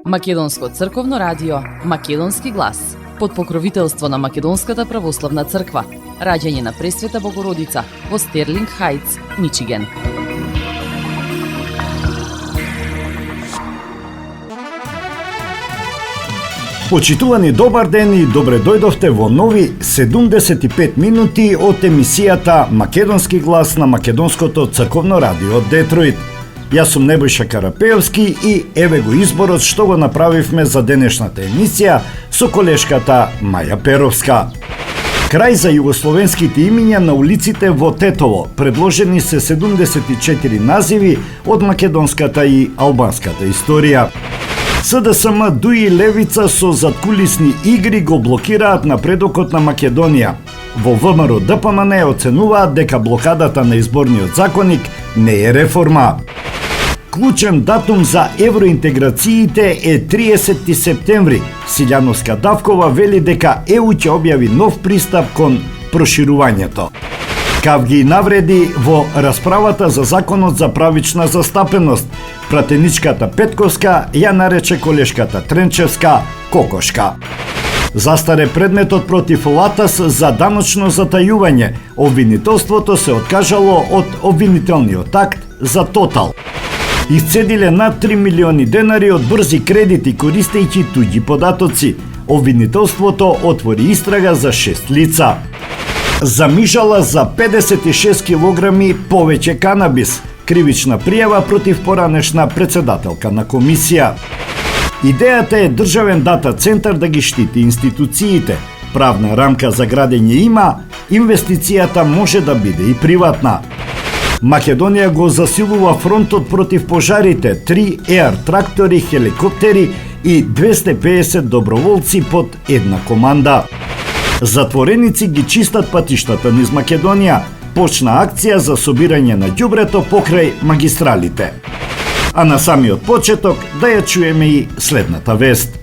Македонско црковно радио, Македонски глас, под покровителство на Македонската православна црква, раѓање на Пресвета Богородица во Стерлинг Хајтс, Мичиген. Почитувани, добар ден и добре дојдовте во нови 75 минути од емисијата Македонски глас на Македонското црковно радио Детройт. Јас сум Небојша Карапеевски и еве го изборот што го направивме за денешната емисија со колешката Маја Перовска. Крај за југословенските имиња на улиците во Тетово. Предложени се 74 називи од македонската и албанската историја. СДСМ, ДУИ и Левица со задкулисни игри го блокираат напредокот на Македонија. Во ВМРО ДПМН оценуваат дека блокадата на изборниот законник не е реформа. Клучен датум за евроинтеграциите е 30 септември. Силјановска Давкова вели дека ЕУ ќе објави нов пристап кон проширувањето. Кавги и навреди во расправата за законот за правична застапеност. Пратеничката Петковска ја нарече колешката Тренчевска кокошка. Застаре предметот против Латас за даночно затајување. Обвинителството се откажало од обвинителниот акт за Тотал. Исцедиле над 3 милиони денари од брзи кредити користејќи туѓи податоци. Обвинителството отвори истрага за 6 лица. Замижала за 56 килограми повеќе канабис. Кривична пријава против поранешна председателка на комисија. Идејата е Државен дата центар да ги штити институциите. Правна рамка за градење има, инвестицијата може да биде и приватна. Македонија го засилува фронтот против пожарите, 3 еар трактори, хеликоптери и 250 доброволци под една команда. Затвореници ги чистат патиштата низ Македонија. Почна акција за собирање на ѓубрето покрај магистралите. А на самиот почеток да ја чуеме и следната вест.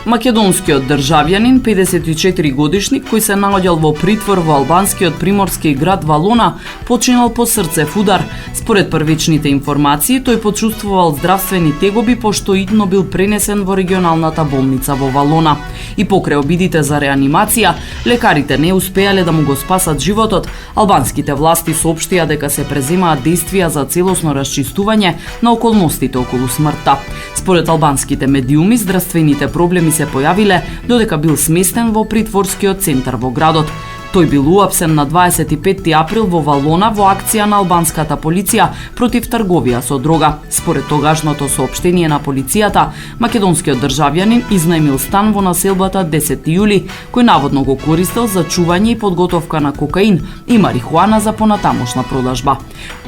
Македонскиот државјанин, 54 годишник, кој се наоѓал во притвор во албанскиот приморски град Валона, починал по срцев удар. Според првичните информации, тој почувствувал здравствени тегоби пошто идно бил пренесен во регионалната болница во Валона. И покрај обидите за реанимација, лекарите не успеале да му го спасат животот. Албанските власти соопштија дека се преземаат действија за целосно расчистување на околностите околу смртта. Според албанските медиуми, здравствените проблеми се појавиле додека бил сместен во притворскиот центар во градот. Тој бил уапсен на 25 април во Валона во акција на албанската полиција против трговија со дрога. Според тогашното соопштение на полицијата, македонскиот државјанин изнаемил стан во населбата 10 јули, кој наводно го користел за чување и подготовка на кокаин и марихуана за понатамошна продажба.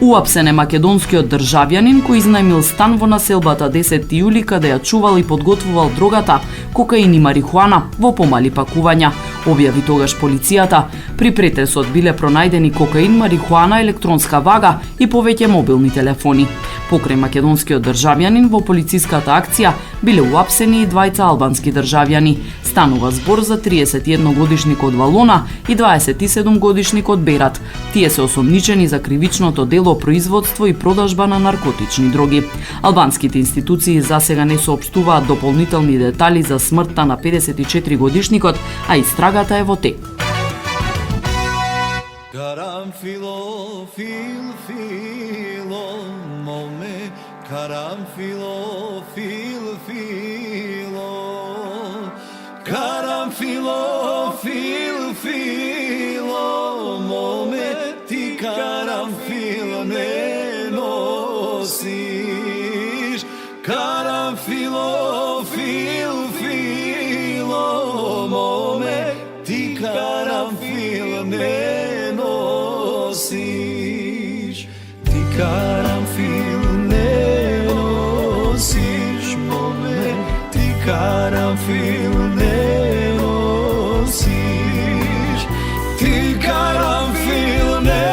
Уапсен е македонскиот државјанин кој изнаемил стан во населбата 10 јули каде ја чувал и подготвувал дрогата, кокаин и марихуана во помали пакувања, објави тогаш полицијата. При претресот биле пронајдени кокаин, марихуана, електронска вага и повеќе мобилни телефони. Покрај македонскиот државјанин во полициската акција биле уапсени и двајца албански државјани. Станува збор за 31 годишник од Валона и 27 годишник од Берат. Тие се осомничени за кривичното дело производство и продажба на наркотични дроги. Албанските институции засега не соопштуваат дополнителни детали за смртта на 54 годишникот, а истрагата е во тек. Karanfilo, filo, mome, karanfilo, filo, karanfilo, filo, mome, ti karanfilo ne nosiš, karanfilo, filo, mome, ti karanfilo ne nosiš, ti karanfil ne nosiš, mome, ti karanfil ne nosiš, ti karanfil ne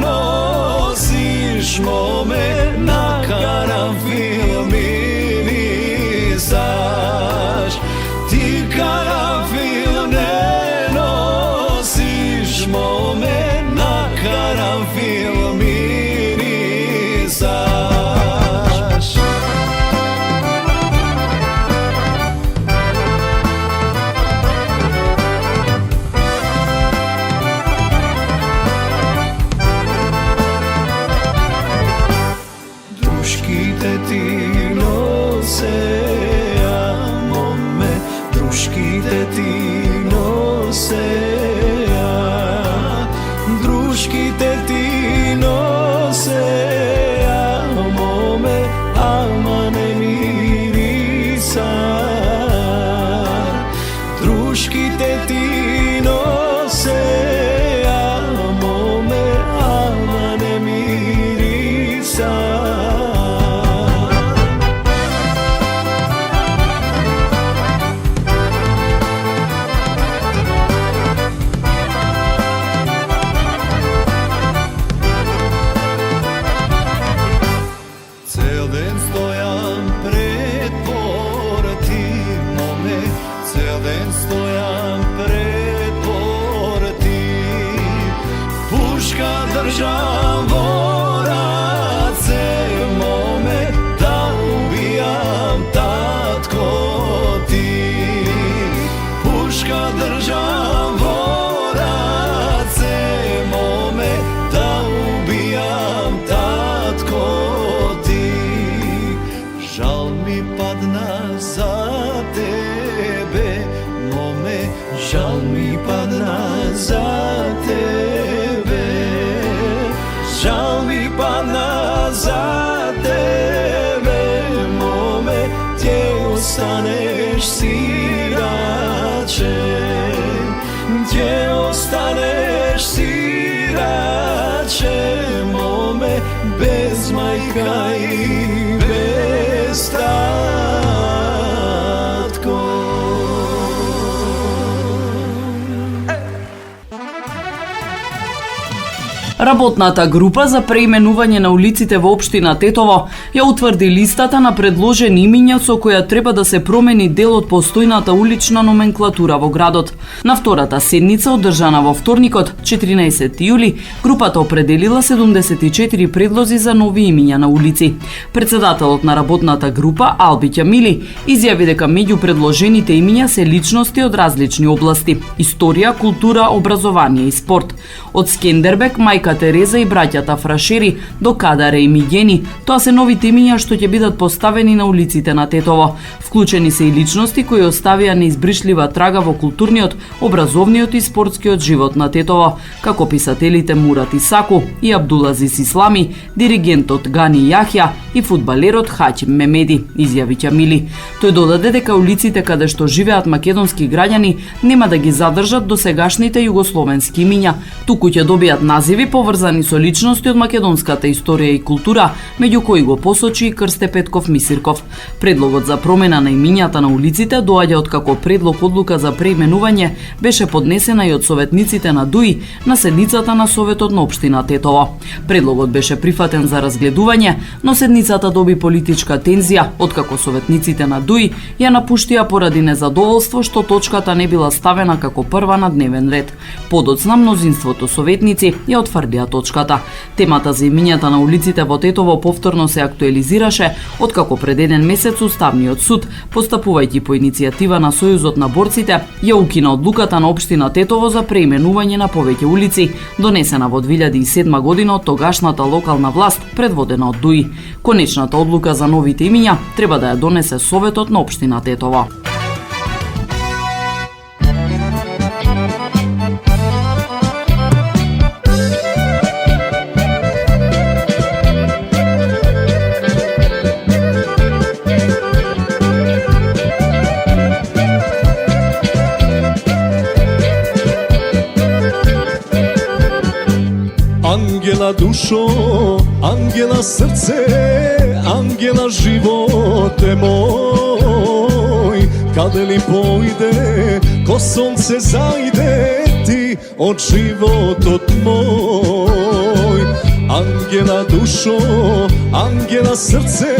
nosiš, mome, na karanfil mirisa друшките ти носеа моме, друшките ти носеа, друшките ти носеа моме, ама не мириса. Друшките ти носеа моме, ама не мириса. Цел ден стојам пред порти моме, цел ден стојам пред порти, пушка држам во раце моме, да убијам татко ти. Пушка држам во раце моме, да убијам татко ти. Жал ми падна за тебе моме, жал ми падна за тебе, жал ми падна за тебе моме, ти останеш сирачен, ти останеш сирачен моме, без мајка и без татко. Работната група за преименување на улиците во општина Тетово ја утврди листата на предложени имиња со која треба да се промени дел од постојната улична номенклатура во градот. На втората седница, одржана во вторникот, 14 јули, групата определила 74 предлози за нови имиња на улици. Председателот на работната група, Алби Ќамили, изјави дека меѓу предложените имиња се личности од различни области: историја, култура, образование и спорт. Од Скендербек, мајка Тереза и браќата Фрашери до Кадаре и Мигени, тоа се новите имиња што ќе бидат поставени на улиците на Тетово. Вклучени се и личности кои оставија неизбришлива трага во културниот, образовниот и спортскиот живот на Тетово, како писателите Мурат Исаку и Абдулазис Ислами, диригентот Гани Јахја и фудбалерот Хачим Мемеди, изјави Ќамили. Тој додаде дека улиците каде што живеат македонски граѓани нема да ги задржат досегашните југословенски имиња, туку ќе добијат називи поврзани со личности од македонската историја и култура, меѓу кои го посочи и Крсте Петков Мисирков. Предлогот за промена на имињата на улиците доаѓа откако предлог одлука за преименување беше поднесена и од советниците на ДУИ на седницата на Советот на општина Тетово. Предлогот беше прифатен за разгледување, но седницата доби политичка тензија откако советниците на ДУИ ја напуштија поради незадоволство што точката не била ставена како прва на дневен ред. Подоцна мнозинството советници ја отврдија точката. Темата за имињата на улиците во Тетово повторно се актуализираше откако пред еден месец Уставниот суд, постапувајќи по иницијатива на Сојузот на борците, ја укина одлуката на општина Тетово за преименување на повеќе улици, донесена во 2007 година од тогашната локална власт, предводена од ДУИ. Конечната одлука за новите имиња треба да ја донесе Советот на општина Тетово. Ангела душо, ангела срце, ангела животе мој, каде ли појде, ко сонце зајде ти од животот мој. Ангела душо, ангела срце,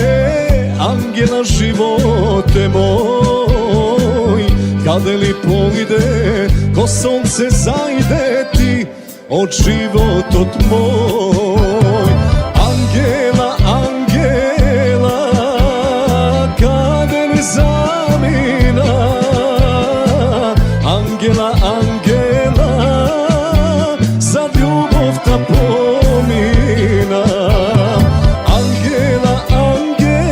ангела животе мој, каде ли појде, ко сонце зајде ти од животот мој. Ангела, ангела, каде ли замина? Ангела, ангела, за љубовта помина. Ангела, ангела,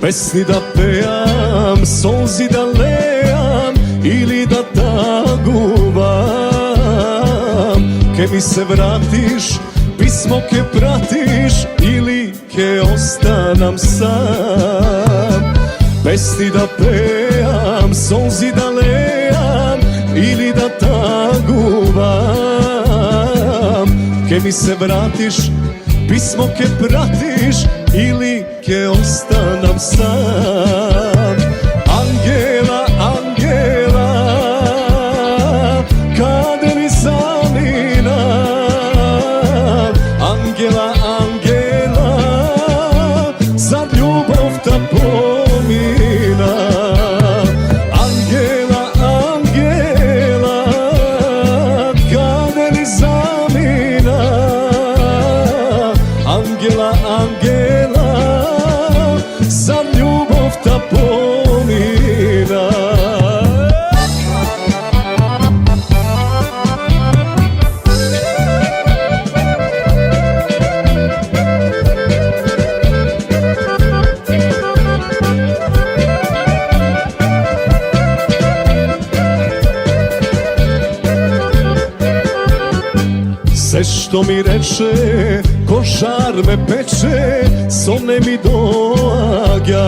Песни да пеам, солзи да леам или да тагувам. Ке ми се вратиш, писмо ке пратиш или ке останам сам. Песни да пеам, солзи да леам или да тагувам. Ке ми се вратиш, писмо ке пратиш или ке останам сам. Ангела, ангела, каде ми замина? Ангела, ангела, за љубовта помина. Ангела, ангела, каде ми замина? Ангела, ангела, за љубовта помина. Се што ми рече, ко жар ме пече, сон не ми доаѓа.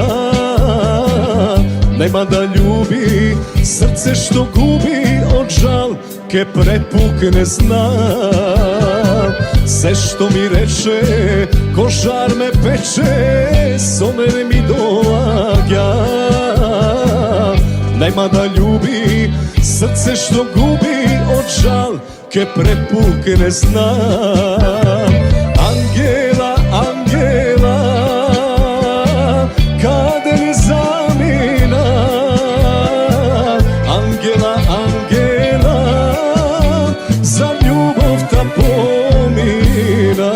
Нема да љуби, срце што губи од жал, ке препукне знам. Се што ми рече, ко жар ме пече, сон не ми доаѓа. Нема да љуби, срце што губи од жал, ке препукне знам. Ангела, ангела, каде ми замина? Ангела, ангела, за љубовта помина.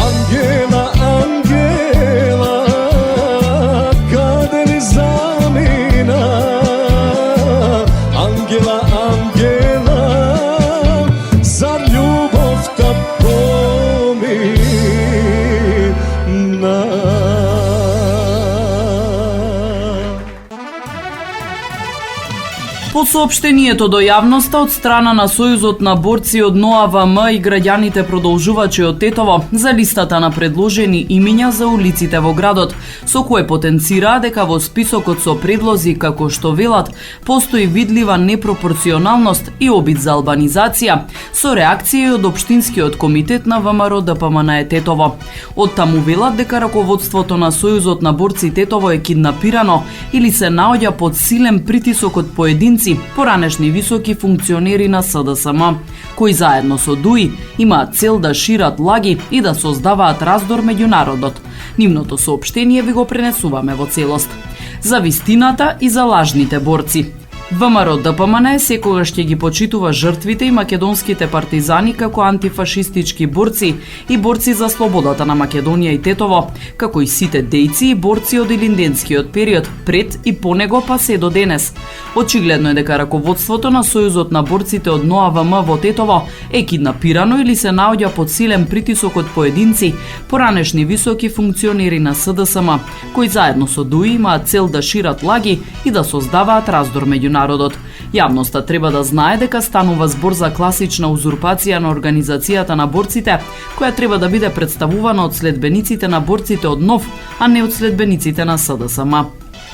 Ангела, ангела, каде ми замина? Ангела, ангела, за љубовта помина. По соопштението до јавноста од страна на Сојузот на борци од НОАВМ и граѓаните продолжувачи од Тетово за листата на предложени имиња за улиците во градот, со кое потенцираа дека во списокот со предлози како што велат постои видлива непропорционалност и обид за албанизација, со реакција од Општинскиот комитет на ВМРО ДПМН Тетово. Оттаму велат дека раководството на Сојузот на борци Тетово е киднапирано или се наоѓа под силен притисок од поединци, поранешни високи функционери на СДСМ, кои заедно со ДУИ имаат цел да шират лаги и да создаваат раздор меѓу народот. Нивното соопштение ви го пренесуваме во целост. За вистината и за лажните борци. ВМРО ДПМН секогаш ќе ги почитува жртвите и македонските партизани како антифашистички борци и борци за слободата на Македонија и Тетово, како и сите дејци и борци од илинденскиот период, пред и по него па се до денес. Очигледно е дека раководството на Сојузот на борците од НОАВМ во Тетово е киднапирано или се наоѓа под силен притисок од поединци, поранешни високи функционери на СДСМ, кои заедно со ДУИ имаат цел да шират лаги и да создаваат раздор меѓу народот. Јавноста треба да знае дека станува збор за класична узурпација на организацијата на борците, која треба да биде представувана од следбениците на борците од НОВ, а не од следбениците на СДСМ.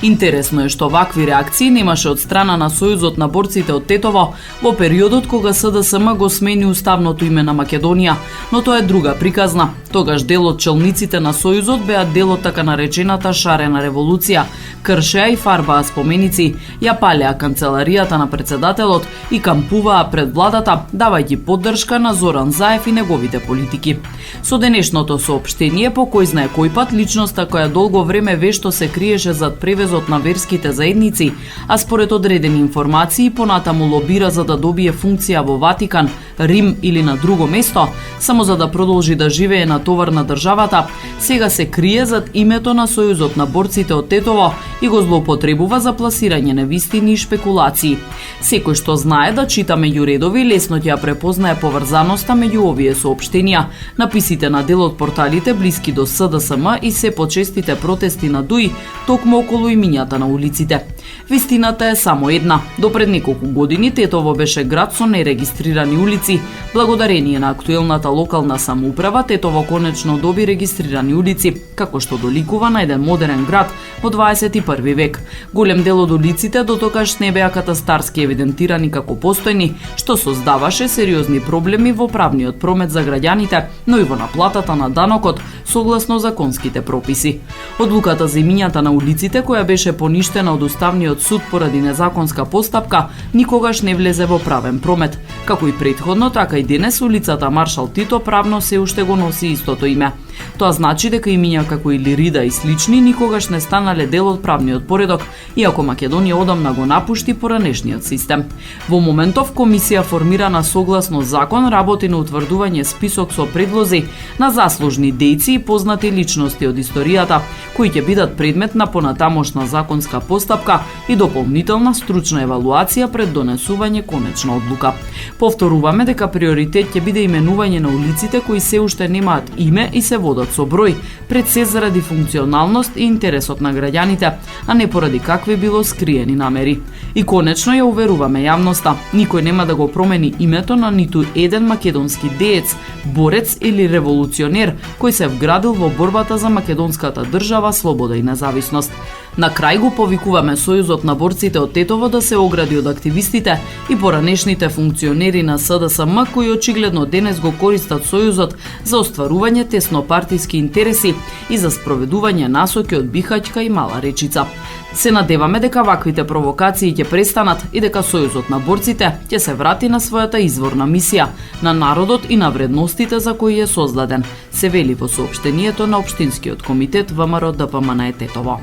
Интересно е што вакви реакции немаше од страна на Сојузот на борците од Тетово во периодот кога СДСМ го смени уставното име на Македонија, но тоа е друга приказна. Тогаш дел од челниците на Сојузот беа дел од така наречената шарена револуција, кршеа и фарбаа споменици, ја палеа канцеларијата на председателот и кампуваа пред владата, давајќи поддршка на Зоран Заев и неговите политики. Со денешното соопштение по кој знае кој пат личноста која долго време вешто се криеше зад превезот на верските заедници, а според одредени информации понатаму лобира за да добие функција во Ватикан, Рим или на друго место, само за да продолжи да живее на товар на државата, сега се крие зад името на Сојузот на борците од Тетово и го злоупотребува за пласирање невистини и шпекулации. Секој што знае да чита меѓу редови, лесно ќе ја препознае поврзаноста меѓу овие соопштенија, написите на дел од порталите блиски до СДСМ и се почестите протести на ДУИ токму околу имињата на улиците. Вистината е само една. До пред неколку години Тетово беше град со нерегистрирани улици. Благодарение на актуелната локална самоуправа, Тетово конечно доби регистрирани улици, како што доликува на еден модерен град во 21 век. Голем дел од улиците дотокаш не беа катастарски евидентирани како постојни, што создаваше сериозни проблеми во правниот промет за граѓаните, но и во наплатата на данокот согласно законските прописи. Одлуката за имињата на улиците, која беше поништена од Уставниот суд поради незаконска постапка, никогаш не влезе во правен промет. Како и претходно, така и денес улицата Маршал Тито правно се уште го носи истото име. Тоа значи дека имиња како Илирида и слични никогаш не станале дел од правниот поредок, иако Македонија одамна го напушти поранешниот систем. Во моментов комисија формирана согласно закон работи на утврдување список со предлози на заслужни дејци и познати личности од историјата, кои ќе бидат предмет на понатамошна законска постапка и дополнителна стручна евалуација пред донесување конечна одлука. Повторуваме дека приоритет ќе биде именување на улиците кои се уште немаат име и се водат со број, пред се заради функционалност и интересот на граѓаните, а не поради какви било скриени намери. И конечно ја уверуваме јавноста, никој нема да го промени името на ниту еден македонски деец, борец или револуционер кој се вградил во борбата за македонската држава, слобода и независност. На крај го повикуваме Сојузот на борците од Тетово да се огради од активистите и поранешните функционери на СДСМ кои очигледно денес го користат Сојузот за остварување теснопартиски интереси и за спроведување насоки од Бихаќка и Мала Речица. Се надеваме дека ваквите провокации ќе престанат и дека Сојузот на борците ќе се врати на својата изворна мисија, на народот и на вредностите за кои е создаден, се вели во соопштението на Општинскиот комитет ВМРО ДПМН Тетово.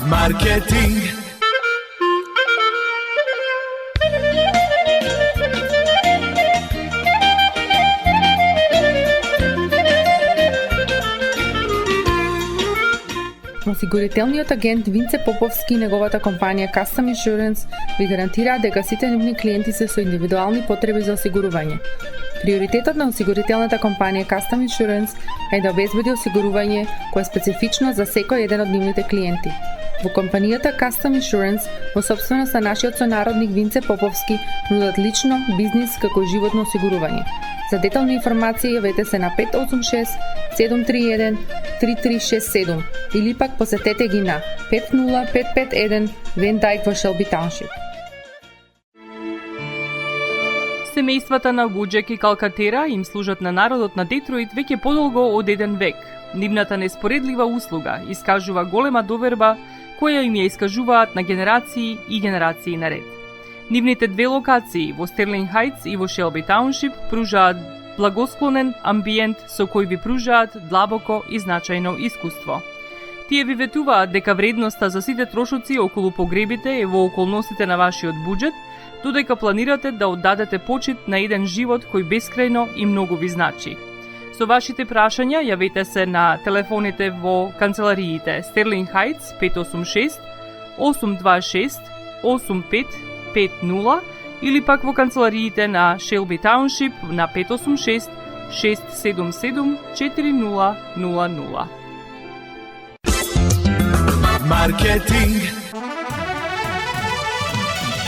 Маркетинг. Осигурителниот агент Винце Поповски и неговата компанија Custom Insurance ви гарантираат дека сите нивни клиенти се со индивидуални потреби за осигурување. Приоритетот на осигурителната компанија Custom Insurance е да обезбеди осигурување кое е специфично за секој еден од нивните клиенти. Во компанијата Custom Insurance, во собственост на нашиот сонародник Винце Поповски, нудат лично, бизнис како и животно осигурување. За детална информација јавете се на 586 731 3367 или пак посетете ги на 50551 Вен Дайк во Шелби Тауншип. Семејствата на Вуџек и Калкатера им служат на народот на Детройт веќе подолго од еден век. Нивната неспоредлива услуга искажува голема доверба која им ја искажуваат на генерации и генерации наред. Нивните две локации во Стерлинг Хајтс и во Шелби Тауншип пружаат благосклонен амбиент со кој ви пружаат длабоко и значајно искуство. Тие ви ветуваат дека вредноста за сите трошоци околу погребите е во околностите на вашиот буџет, додека планирате да оддадете почит на еден живот кој бескрајно и многу ви значи. Со вашите прашања јавете се на телефоните во канцелариите Стерлинг Хајтс 586 826 8550 или пак во канцелариите на Шелби Тауншип на 586 677 4000. Маркетинг.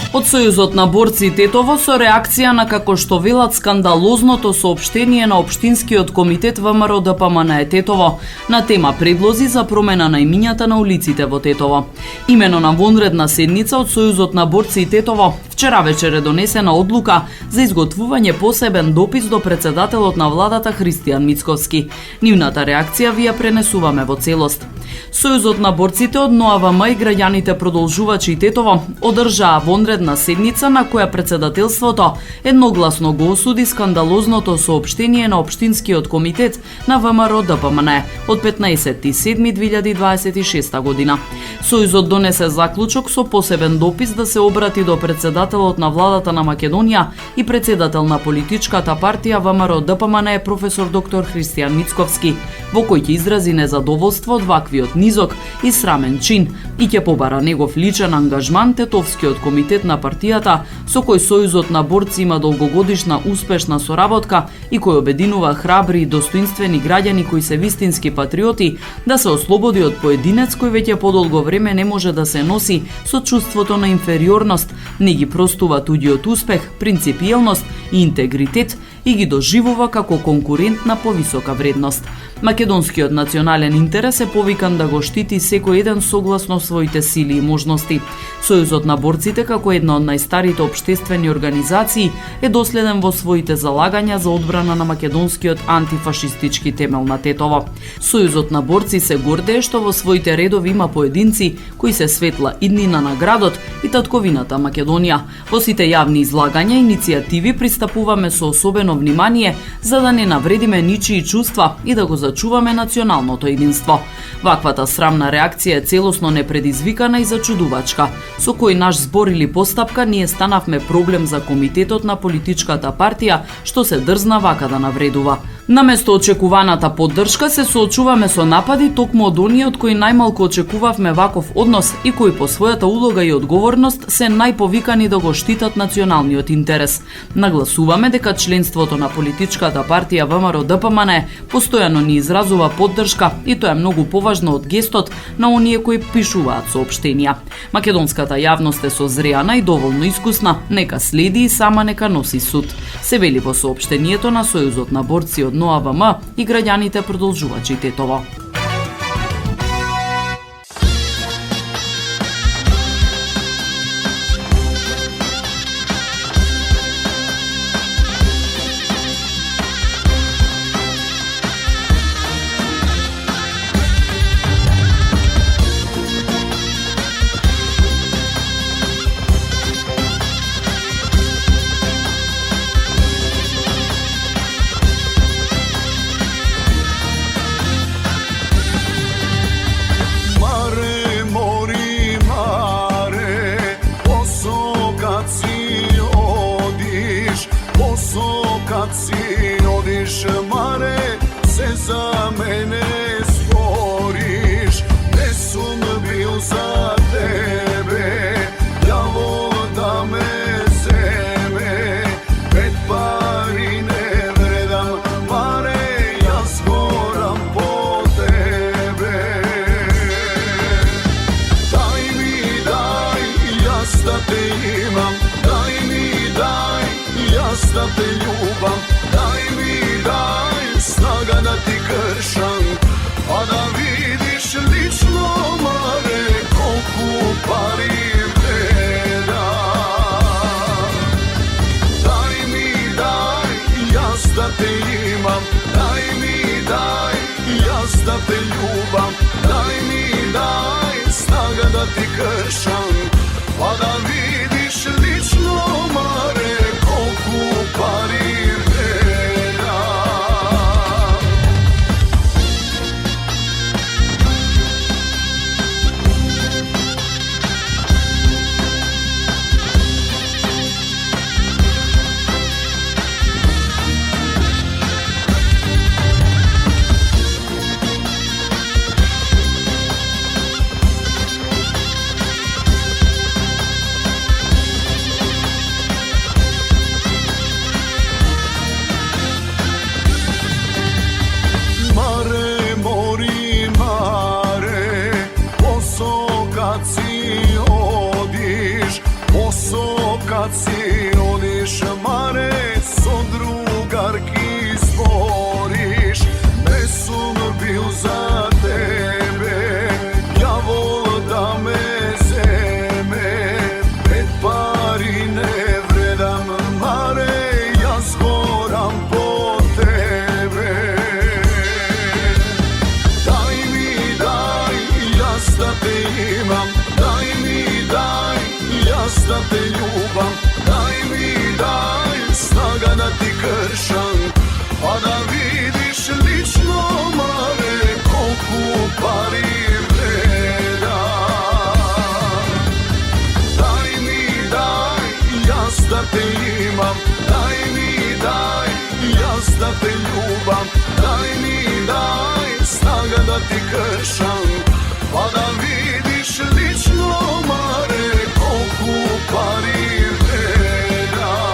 Од Сојузот на борци Тетово со реакција на како што велат скандалозното соопштение на Општинскиот комитет ВМРО ДПМН Тетово на тема предлози за промена на имињата на улиците во Тетово. Имено на вонредна седница од Сојузот на борци Тетово вчера вечер е донесена одлука за изготвување посебен допис до председателот на владата Христијан Мицковски. Нивната реакција ви ја пренесуваме во целост. Сојузот на борците од НОАВМ и граѓаните продолжувачи Тетово одржаа вонредна седница на која председателството едногласно го осуди скандалозното соопштение на Општинскиот комитет на ВМРО ДПМН од 15.7.2026 година. Сојузот донесе заклучок со посебен допис да се обрати до председателот на владата на Македонија и председател на политичката партија ВМРО ДПМН професор доктор Христијан Мицковски, во кој ќе изрази незадоволство од ваквиот низок и срамен чин и ќе побара негов личен ангажман Тетовскиот комитет на партијата, со кој Сојузот на борци има долгогодишна успешна соработка и кој обединува храбри и достоинствени граѓани кои се вистински патриоти, да се ослободи од поединец кој веќе подолго време не може да се носи со чувството на инфериорност, не ги простува туѓиот успех, принципиелност и интегритет и ги доживува како конкурент на повисока вредност. Македонскиот национален интерес е повикан да го штити секој еден согласно своите сили и можности. Сојузот на борците, како една од најстарите општествени организации, е доследен во своите залагања за одбрана на македонскиот антифашистички темел на Тетово. Сојузот на борци се гордее што во своите редови има поединци кои се светла иднина на градот и татковината Македонија. Во сите јавни излагања и иницијативи пристапуваме со особено внимание за да не навредиме ничии чувства и да го зачуваме националното единство. Ваквата срамна реакција е целосно непредизвикана и зачудувачка, со кој наш збор или постапка ние станавме проблем за комитетот на политичката партија што се дрзна вака да навредува. Наместо очекуваната поддршка се соочуваме со напади токму од оние од кои најмалку очекувавме ваков однос и кои по својата улога и одговорност се најповикани да го штитат националниот интерес. Нагласуваме дека членството на политичката партија ВМРО ДПМН постојано ни изразува поддршка и тоа е многу поважно од гестот на оние кои пишуваат соопштенија. Македонската јавност е созреана и доволно искусна, нека следи и сама нека носи суд. Се вели во соопштението на Сојузот на борци од НОАВМ и граѓаните продолжувачи Тетово. Kad si odiš mare, se za mene stvoriš. Ne sum bil za tebe, javo da me zeme. Pet pari ne vredam pare, ja zgoram po tebe. Daj mi daj, jas da te imam. Daj mi daj, jas da te ljubam. Daj mi daj, snaga da ti kršam, pa da vidiš lično mare, koliko pari vredam. Daj mi daj, jas da te imam. Daj mi daj, jas da te ljubam. Daj mi daj, snaga da ti kršam, pa da vidiš lično mare, koliko pari da te ljubam, daj mi daj snaga da ti kršam, pa da vidiš lično mare koliko pari vreda.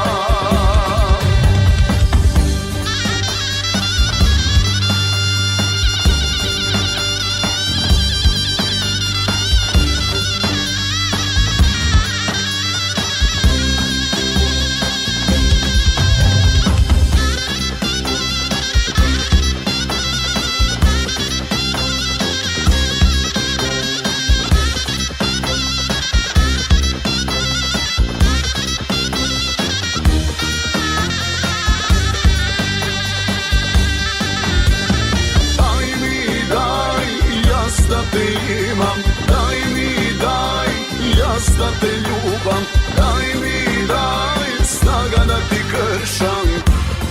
Da te imam, daj mi daj, jas da te ljubam, daj mi daj, snaga da ti kršam,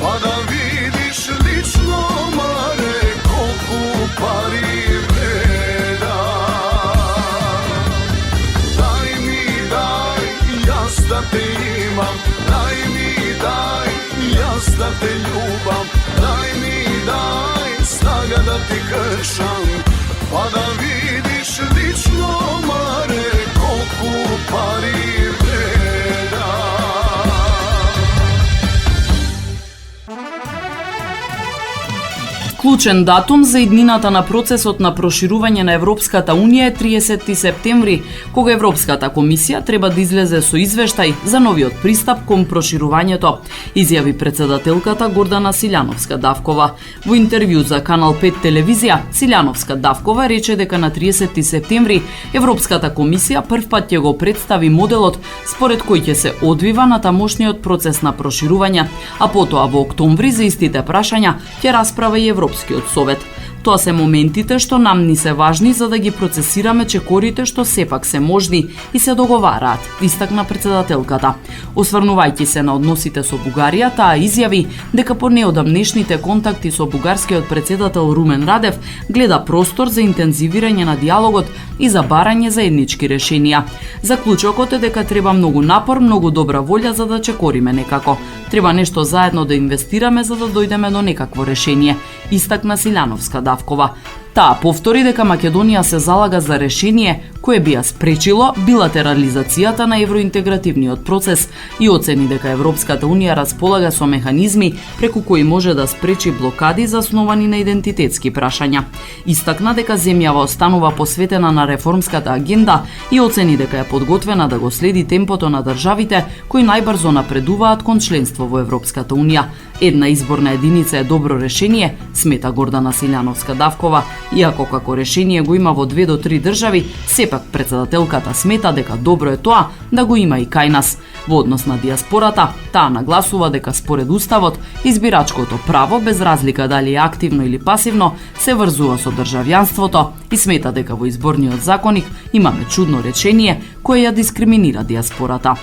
pa da vidiš lično mare koliko pari vreda. Daj mi daj, jas da te imam, daj mi daj, jas da te ljubam, daj mi daj, snaga da ti kršam, pa da vidiš lično mare koliko pari vreda. Клучен датум за иднината на процесот на проширување на Европската Унија е 30 септември, кога Европската комисија треба да излезе со извештај за новиот пристап кон проширувањето, изјави председателката Гордана Силјановска-Давкова. Во интервју за Канал 5 телевизија, Силјановска-Давкова рече дека на 30 септември Европската комисија првпат ќе го представи моделот според кој ќе се одвива на тамошниот процес на проширување, а потоа во октомври за истите прашања ќе расправа и Европскиот совет. Тоа се моментите што нам ни се важни за да ги процесираме чекорите што сепак се можни и се договараат, истакна председателката. Осврнувајќи се на односите со Бугарија, таа изјави дека по неодамнешните контакти со бугарскиот председател Румен Радев гледа простор за интензивирање на диалогот и за барање заеднички решенија. Заклучокот е дека треба многу напор, многу добра волја за да чекориме некако. Треба нешто заедно да инвестираме за да дојдеме до некакво решение, истакна Силјановска-Давкова. Таа повтори дека Македонија се залага за решение кое би ја спречило билатерализацијата на евроинтегративниот процес и оцени дека Европската Унија располага со механизми преку кои може да спречи блокади засновани на идентитетски прашања. Истакна дека земјава останува посветена на реформската агенда и оцени дека е подготвена да го следи темпото на државите кои најбрзо напредуваат кон членство во Европската Унија. Една изборна единица е добро решение, смета Гордана Силјановска-Давкова, иако како решение го има во 2 до 3 држави, сепак председателката смета дека добро е тоа да го има и кај нас. Во однос на диаспората, таа нагласува дека според уставот, избирачкото право, без разлика дали е активно или пасивно, се врзува со државјанството и смета дека во изборниот законник имаме чудно речение кое ја дискриминира диаспората.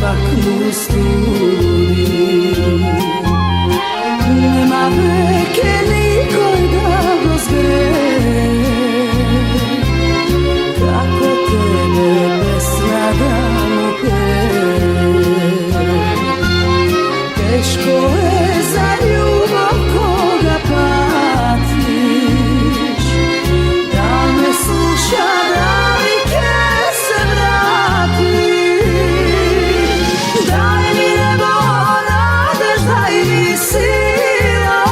baknu studi. Nema veke nikoj da go zgre, kako tebe besnadano pre. Teško je za ljubav koga patiš, da me sluša, da mi ke se vratiš. Daj mi nebo, nadežda i sila,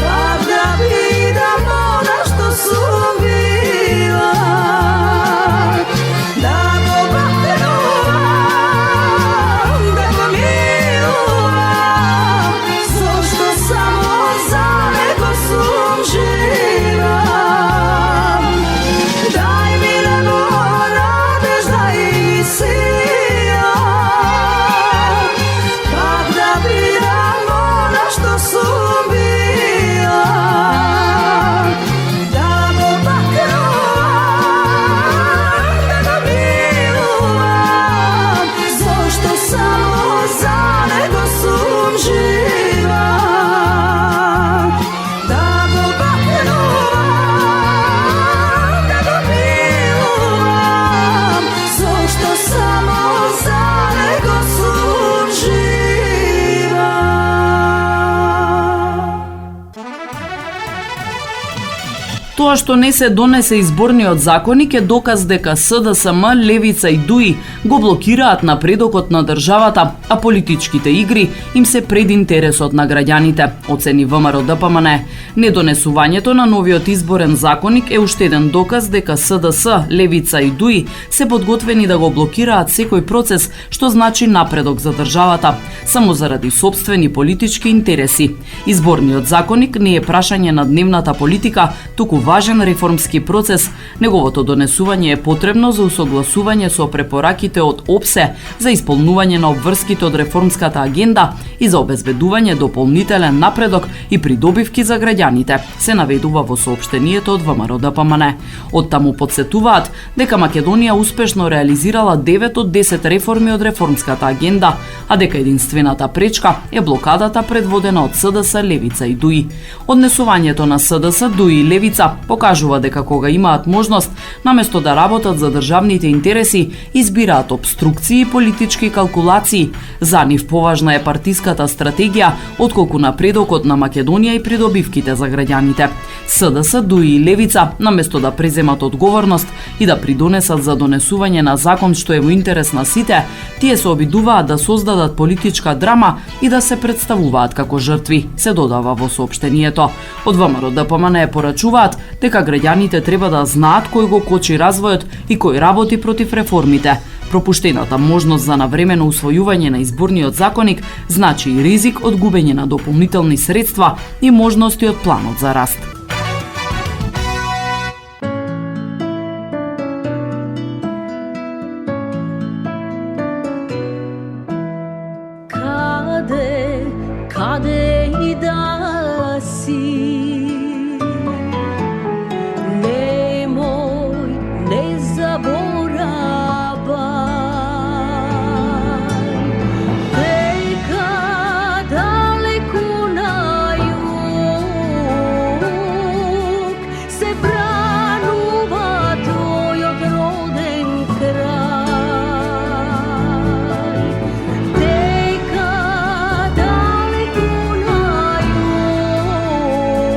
tak da vidim ono što sam bila. Da go baknuvam, da go milujem, zašto samo za neko sam živa. Daj mi nebo, nadežda i sila, tak da vidim ono što sam bila. Da go baknuvam, da go milujem, zašto samo za neko sam živa. Da go baknuvam, da go milujem, zašto samo za neko sam živa. Тоа што не се донесе изборниот законик е доказ дека СДСМ, Левица и ДУИ го блокираат напредокот на државата, а политичките игри им се пред интересот на граѓаните, оцени ВМРО-ДПМН. Недонесувањето на новиот изборен законик е уште еден доказ дека СДС, Левица и ДУИ се подготвени да го блокираат секој процес што значи напредок за државата, само заради сопствени политички интереси. Изборниот законик не е прашање на дневната политика, туку важен реформски процес. Неговото донесување е потребно за усогласување со препораките од ОПСЕ за исполнување на обврските од реформската агенда и за обезбедување дополнителен напредок и придобивки за граѓаните, се наведува во соопштението од ВМРО-ДПМН. Оттаму подсетуваат дека Македонија успешно реализирала 9 од 10 реформи од реформската агенда, а дека единствената пречка е блокадата предводена од СДС, Левица и ДУИ. Однесувањето на СДС, ДУИ и Левица покажува дека кога имаат можност, наместо да работат за државните интереси, избираат обструкции и политички калкулации. За нив поважна е партиската стратегија, отколку напредокот на Македонија и придобивките за граѓаните. СДС, ДУИ и Левица, наместо да преземат одговорност и да придонесат за донесување на закон што е во интерес на сите, тие се обидуваат да создадат политичка драма и да се представуваат како жртви, се додава во соопштението. Од ВМРО-ДПМН порачуваат дека граѓаните треба да знаат кој го кочи развојот и кој работи против реформите. Пропуштената можност за навремено усвојување на изборниот законик значи и ризик од губење на дополнителни средства и можности од планот за раст. Kade i da si, nemoj, ne zaboravaj, neka daleko na jug se branuva tvoj odroden kraj. Neka daleko na jug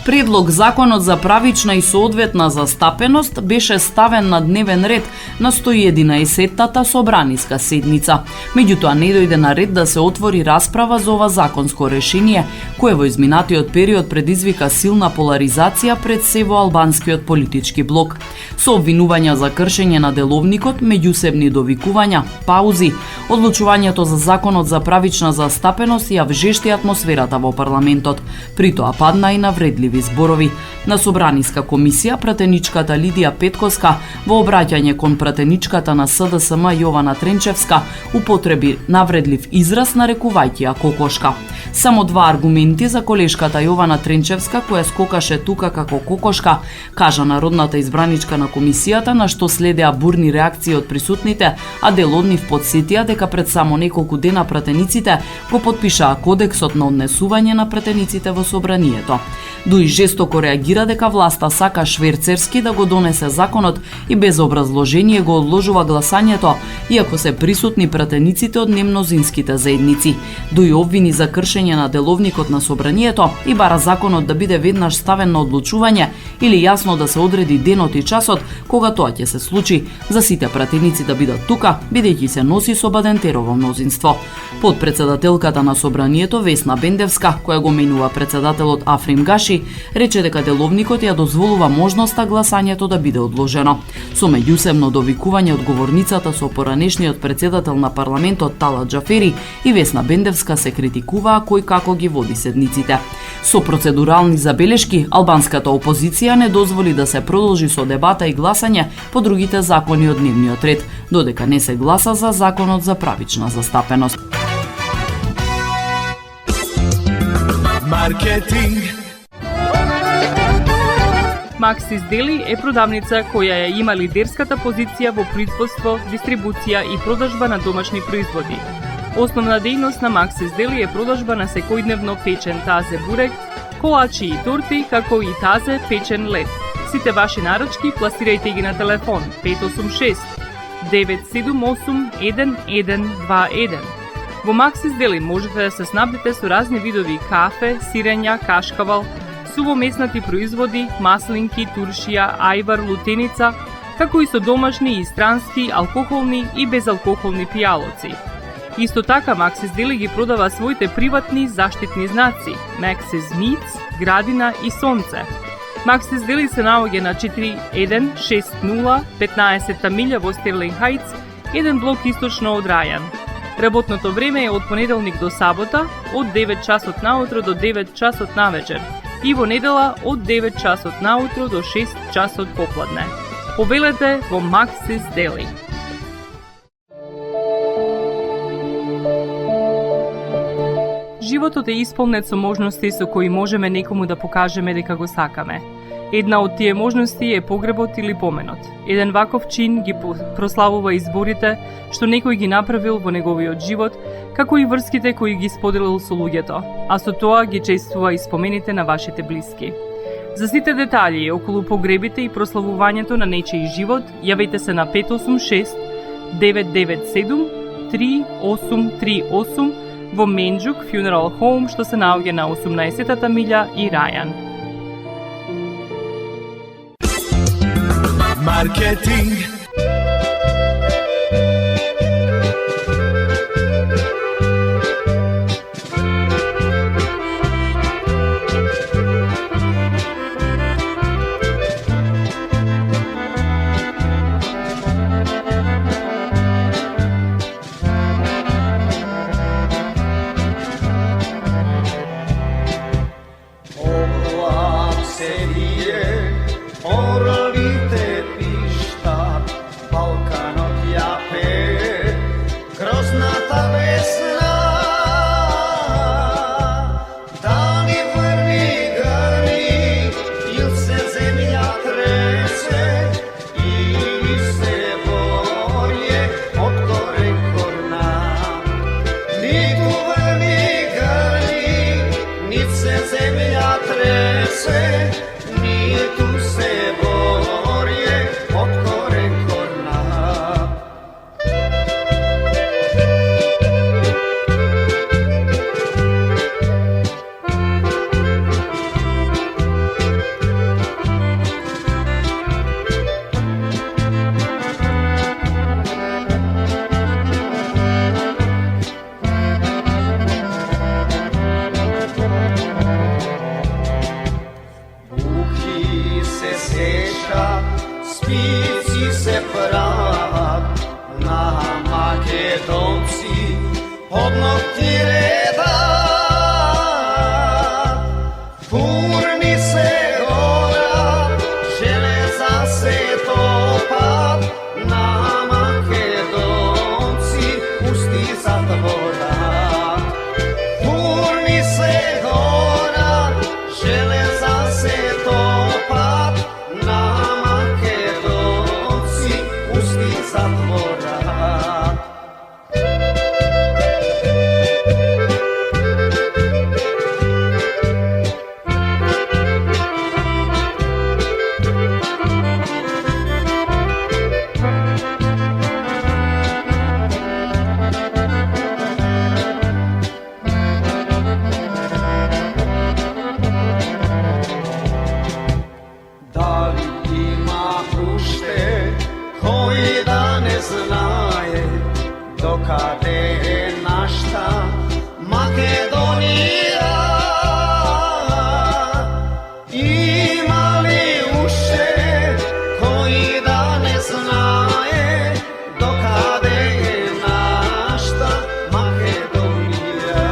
Предлог законот за правична и соодветна застапеност беше ставен на дневен ред на 111-тата собраниска седница. Меѓутоа не дојде на ред да се отвори расправа за ова законско решение, кое во изминатиот период предизвика силна поларизација пред се во албанскиот политички блок. Со обвинувања за кршење на деловникот, меѓусебни довикувања, паузи, одлучувањето за законот за правична застапеност ја вжешти атмосферата во парламентот. При тоа падна и на вредливи зборови. На собраниска комисија пратеничката Лидија Петковска во обраќање кон пратеничката на СДСМ Јована Тренчевска употреби навредлив израз нарекувајќи ја кокошка. Само два аргументи за колешката Јована Тренчевска, која скокаше тука како кокошка, кажа народната избраничка на комисијата, на што следеа бурни реакции од присутните, а дел од нив подсетија дека пред само неколку дена пратениците го потпишаа кодексот на однесување на пратениците во собранието. Дуи жестоко реагира дека власта сака шверцерски да го донесе законот и без образложение го одложува гласањето, иако се присутни пратениците од немнозинските заедници. Дуи обвини за кршење на деловникот на собранието и бара законот да биде веднаш ставен на одлучување или јасно да се одреди денот и часот кога тоа ќе се случи, за сите пратеници да бидат тука, бидејќи се носи со Бадентерово мнозинство. Подпредседателката на собранието Весна Бендевска, која го менува председателот Африм Гаши, рече дека деловникот ја дозволува можноста гласањето да биде одложено. Со меѓусебно довикување од говорницата со поранешниот председател на парламентот Талат Џафери и Весна Бендевска се критикуваа кој како ги води седниците. Со процедурални забелешки, албанската опозиција не дозволи да се продолжи со дебата и гласање по другите закони од дневниот ред, додека не се гласа за законот за правична застапеност. Маркетинг. Максис Дели е продавница која ја има лидерската позиција во производство, дистрибуција и продажба на домашни производи. Основна дејност на Максис Дели е продажба на секојдневно печен тазе бурек, колачи и торти, како и тазе печен лед. Сите ваши нарачки пласирајте ги на телефон 586 978 1121. Во Максис Дели можете да се снабдите со разни видови кафе, сирења, кашкавал, сувомеснати производи, маслинки, туршија, ајвар, лутеница, како и со домашни и странски, алкохолни и безалкохолни пијалоци. Исто така Максис Дели ги продава своите приватни заштитни знаци Максис Митс, Градина и Сонце. Максис Дели се наоѓа на 4160 15-та милја во Стерлинг Хајтс, еден блок источно од Рајан. Работното време е од понеделник до сабота, од 9 часот наутро до 9 часот навечер и во недела од 9 часот наутро до 6 часот попладне. Повелете во Максис Дели. Животот е исполнет со можности со кои можеме некому да покажеме дека го сакаме. Една од тие можности е погребот или поменот. Еден ваков чин ги прославува изборите што некој ги направил во неговиот живот, како и врските кои ги споделил со луѓето, а со тоа ги чествува и спомените на вашите блиски. За сите детали околу погребите и прославувањето на нечиј живот, јавете се на 586 997 3838 во Менџук Funeral Home, што се наоѓа на 18-та милја и Рајан. Маркетинг. Турни се гора, железа се топат, на македонци усти затворат. Турни се гора, железа се топат, на македонци усти затворат. Дали има уште кој да не знае докаде е нашта Македонија? Има ли уште кој да не знае докаде е нашта Македонија?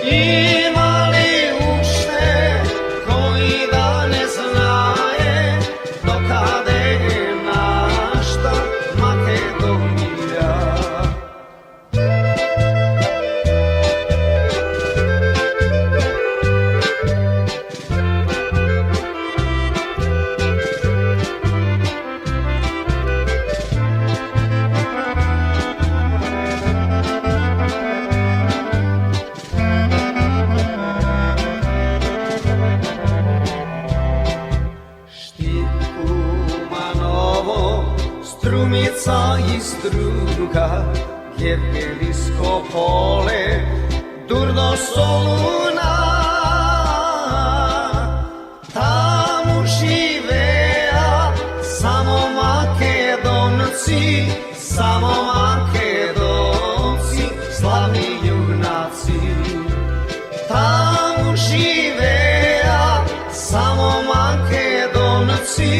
Има ли уште кој да не знае докаде е нашта Македонија? Штип Куманово, Струмица и Струга, Евгелиско поле, Дурно Солуна. Таму живеа само македонци, само македонци, славни јунаци. Таму живеа само македонци,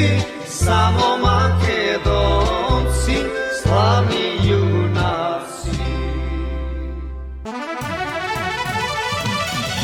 само македонци, славни јунаци.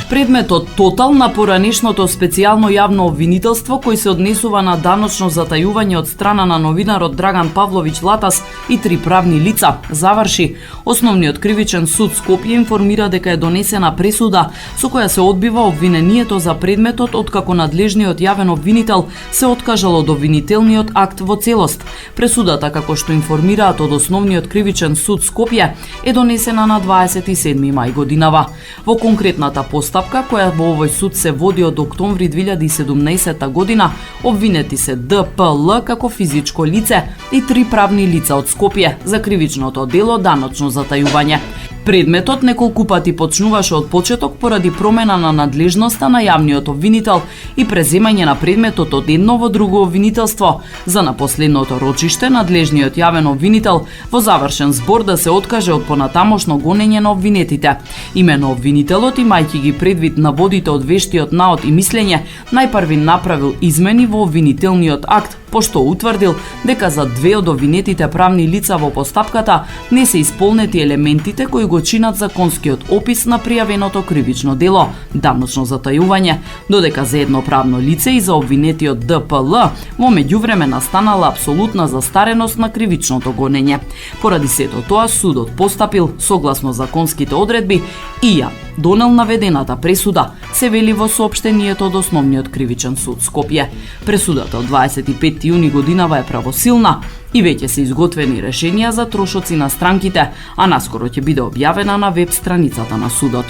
Предметот тотал на поранешното специјално јавно обвинителство кој се однесува на даночно затајување од страна на новинарот Драган Павловиќ Латас и 3 правни лица заврши. Основниот кривичен суд Скопје информира дека е донесена пресуда со која се одбива обвинението за предметот откако надлежниот јавен обвинител се откажал од обвинителниот акт во целост. Пресудата, како што информираат од Основниот кривичен суд Скопје, е донесена на 27 мај годинава. Во конкретната постапка која во овој суд се води од октомври 2017 година, обвинети се ДПЛ како физичко лице и 3 правни лица од Скопје за кривичното дело даночно затајување. Предметот неколку пати почнуваше од почеток поради промена на надлежноста на јавниот обвинител и преземање на предметот од едно во друго обвинителство, за на последното рочиште надлежниот јавен обвинител во завршен збор да се откаже од понатамошно гонење на обвинетите. Имено обвинителот, имајќи ги предвид наводите од вештиот наод и мислење, најпрви направил измени во обвинителниот акт, пошто утврдил дека за 2 од обвинетите правни лица во постапката не се исполнети елементите кои го чинат законскиот опис на пријавеното кривично дело – даночно затајување, додека за едно правно лице и за обвинетиот ДПЛ во меѓувреме настанала апсолутна застареност на кривичното гонење. Поради сето тоа, судот постапил согласно законските одредби и ја донел наведената пресуда, се вели во соопштението од Основниот кривичен суд Скопје. Пресудата од 25 јуни годинава е правосилна и веќе се изготвени решенија за трошоци на странките, а наскоро ќе биде објавена на веб страницата на судот.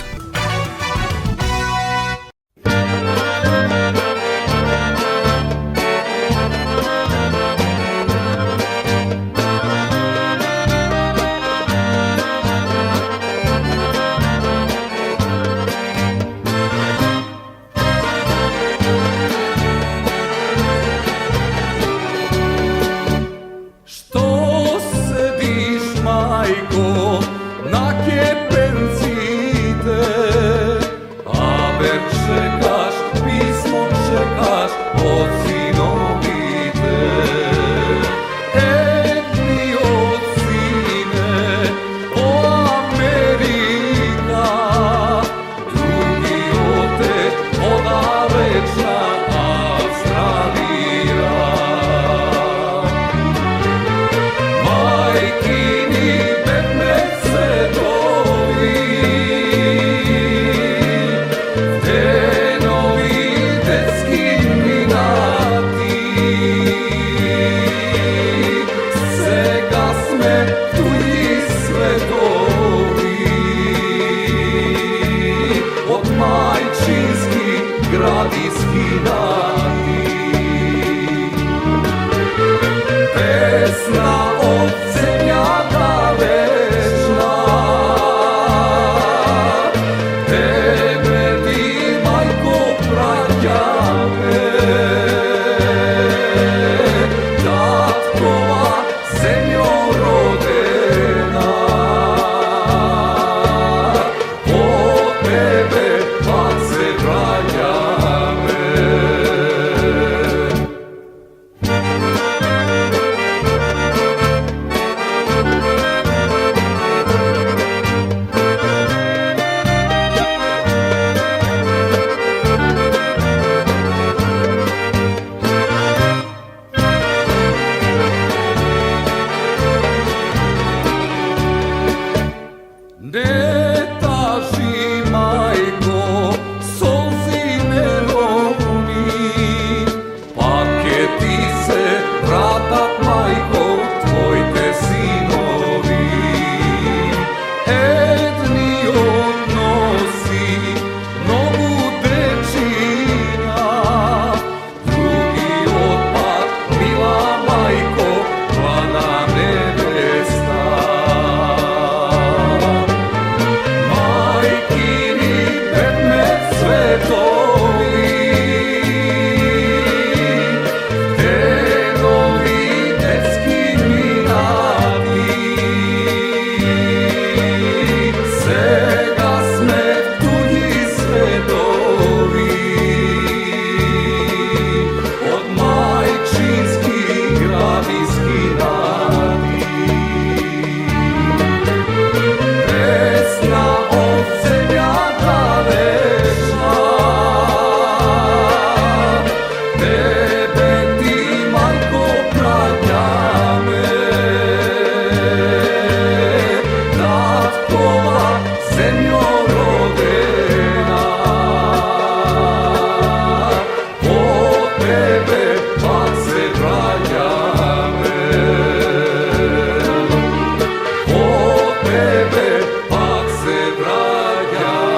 Мајко, на кепенците ради скинати. Песна од земјата вечна, тебе ти, мајко, праќаме. Таткова земјо родена, по тебе пак се враќаме. Не тажи, мајко, солзи не рони, пак ке ти се вратат, мајко, твоите синови. Едниот носи многу дечиња, другиот пак, мила мајко, плана невеста. Мајкини предмет светови, денови детски минати. Сега сме туѓи светови, од мајчински гради скинати. Песна од земјата вечна, тебе ти, мајко, праќаме. Таткова земјо родена, по тебе пак се враќаме. По тебе пак се враќаме.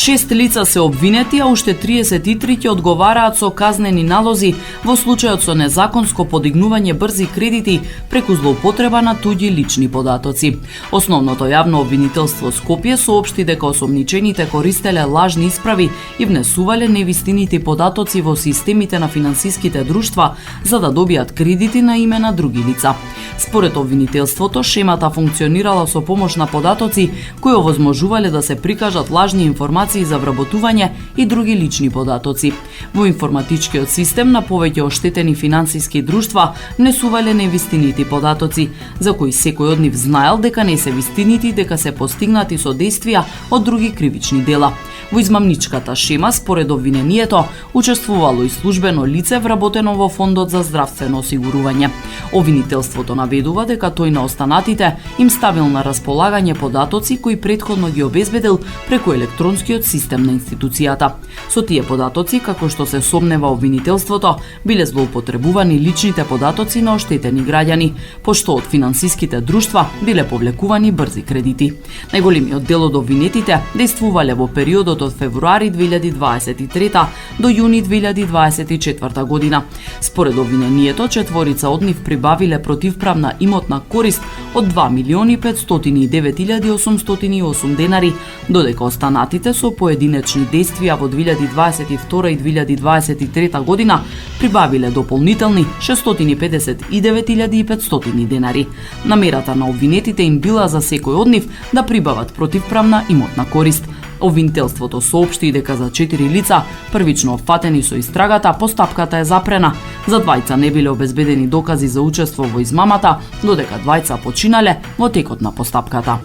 6 лица се обвинети, а уште 33 ќе одговараат со казнени налози во случајот со незаконско подигнување брзи кредити преку злоупотреба на туѓи лични податоци. Основното јавно обвинителство Скопје соопшти дека осомничените користеле лажни исправи и внесувале невистините податоци во системите на финансиските друштва за да добијат кредити на име на други лица. Според обвинителството, шемата функционирала со помош на податоци кои овозможувале да се прикажат лажни информации за вработување и други лични податоци. Во информатичкиот систем на повеќе оштетени финансиски друштва внесувале невистините податоци, за кои секој од нив знаел дека не се вистините и дека се постигнати со действија од други кривични дела. Во измамничката шема, според обвинението, учествувало и службено лице вработено во Фондот за здравствено осигурување. Обвинителството наведува дека тој на останатите им ставил на располагање податоци кои претходно ги обезбедил преку електронскиот систем на институцијата. Со тие податоци, како што се сомнева обвинителството, биле злоупотребувани личните податоци на оштетени граѓани, пошто од финансиските друштва биле повлекувани брзи кредити. Најголемиот дел од обвинетите действувале во периодот од февруари 2023 до јуни 2024 година. Според обвинението, четворица од нив прибавиле противправна имотна корист од 2.509.808 денари, додека останатите со поединечни действија во 2022 и 2023 година прибавиле дополнителни 659.500 денари. Намерата на обвинетите им била за секој од нив да прибават противправна имотна корист. Обвинителството соопшти дека за 4 лица првично опфатени со истрагата, постапката е запрена. За двајца не биле обезбедени докази за учество во измамата, додека двајца починале во текот на постапката.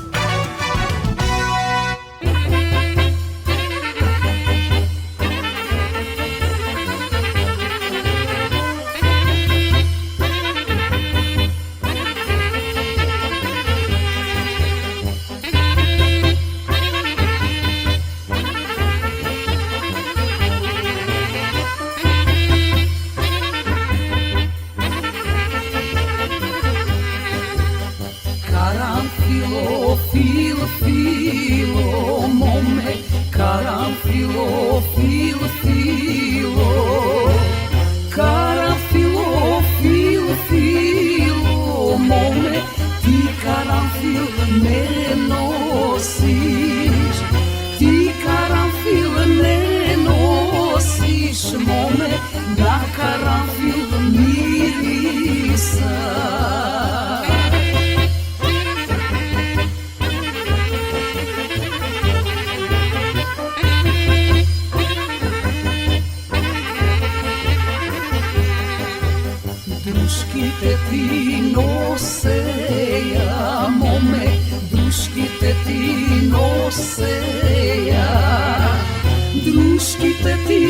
Karanfilo Karanfilo, filo, filo. Karanfilo, filo, filo. Mome, ti karanfil ne nosiš. Ti karanfil ne nosiš. Mome, da karanfil mirisa. Друшките ти носеја, моме, друшките ти носеја. Друшките ти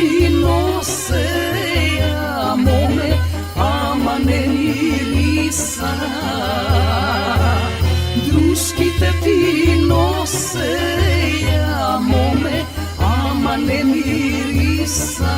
носеја, моме, ама не мириса. Друшките ти носеја, моме, ама не мириса.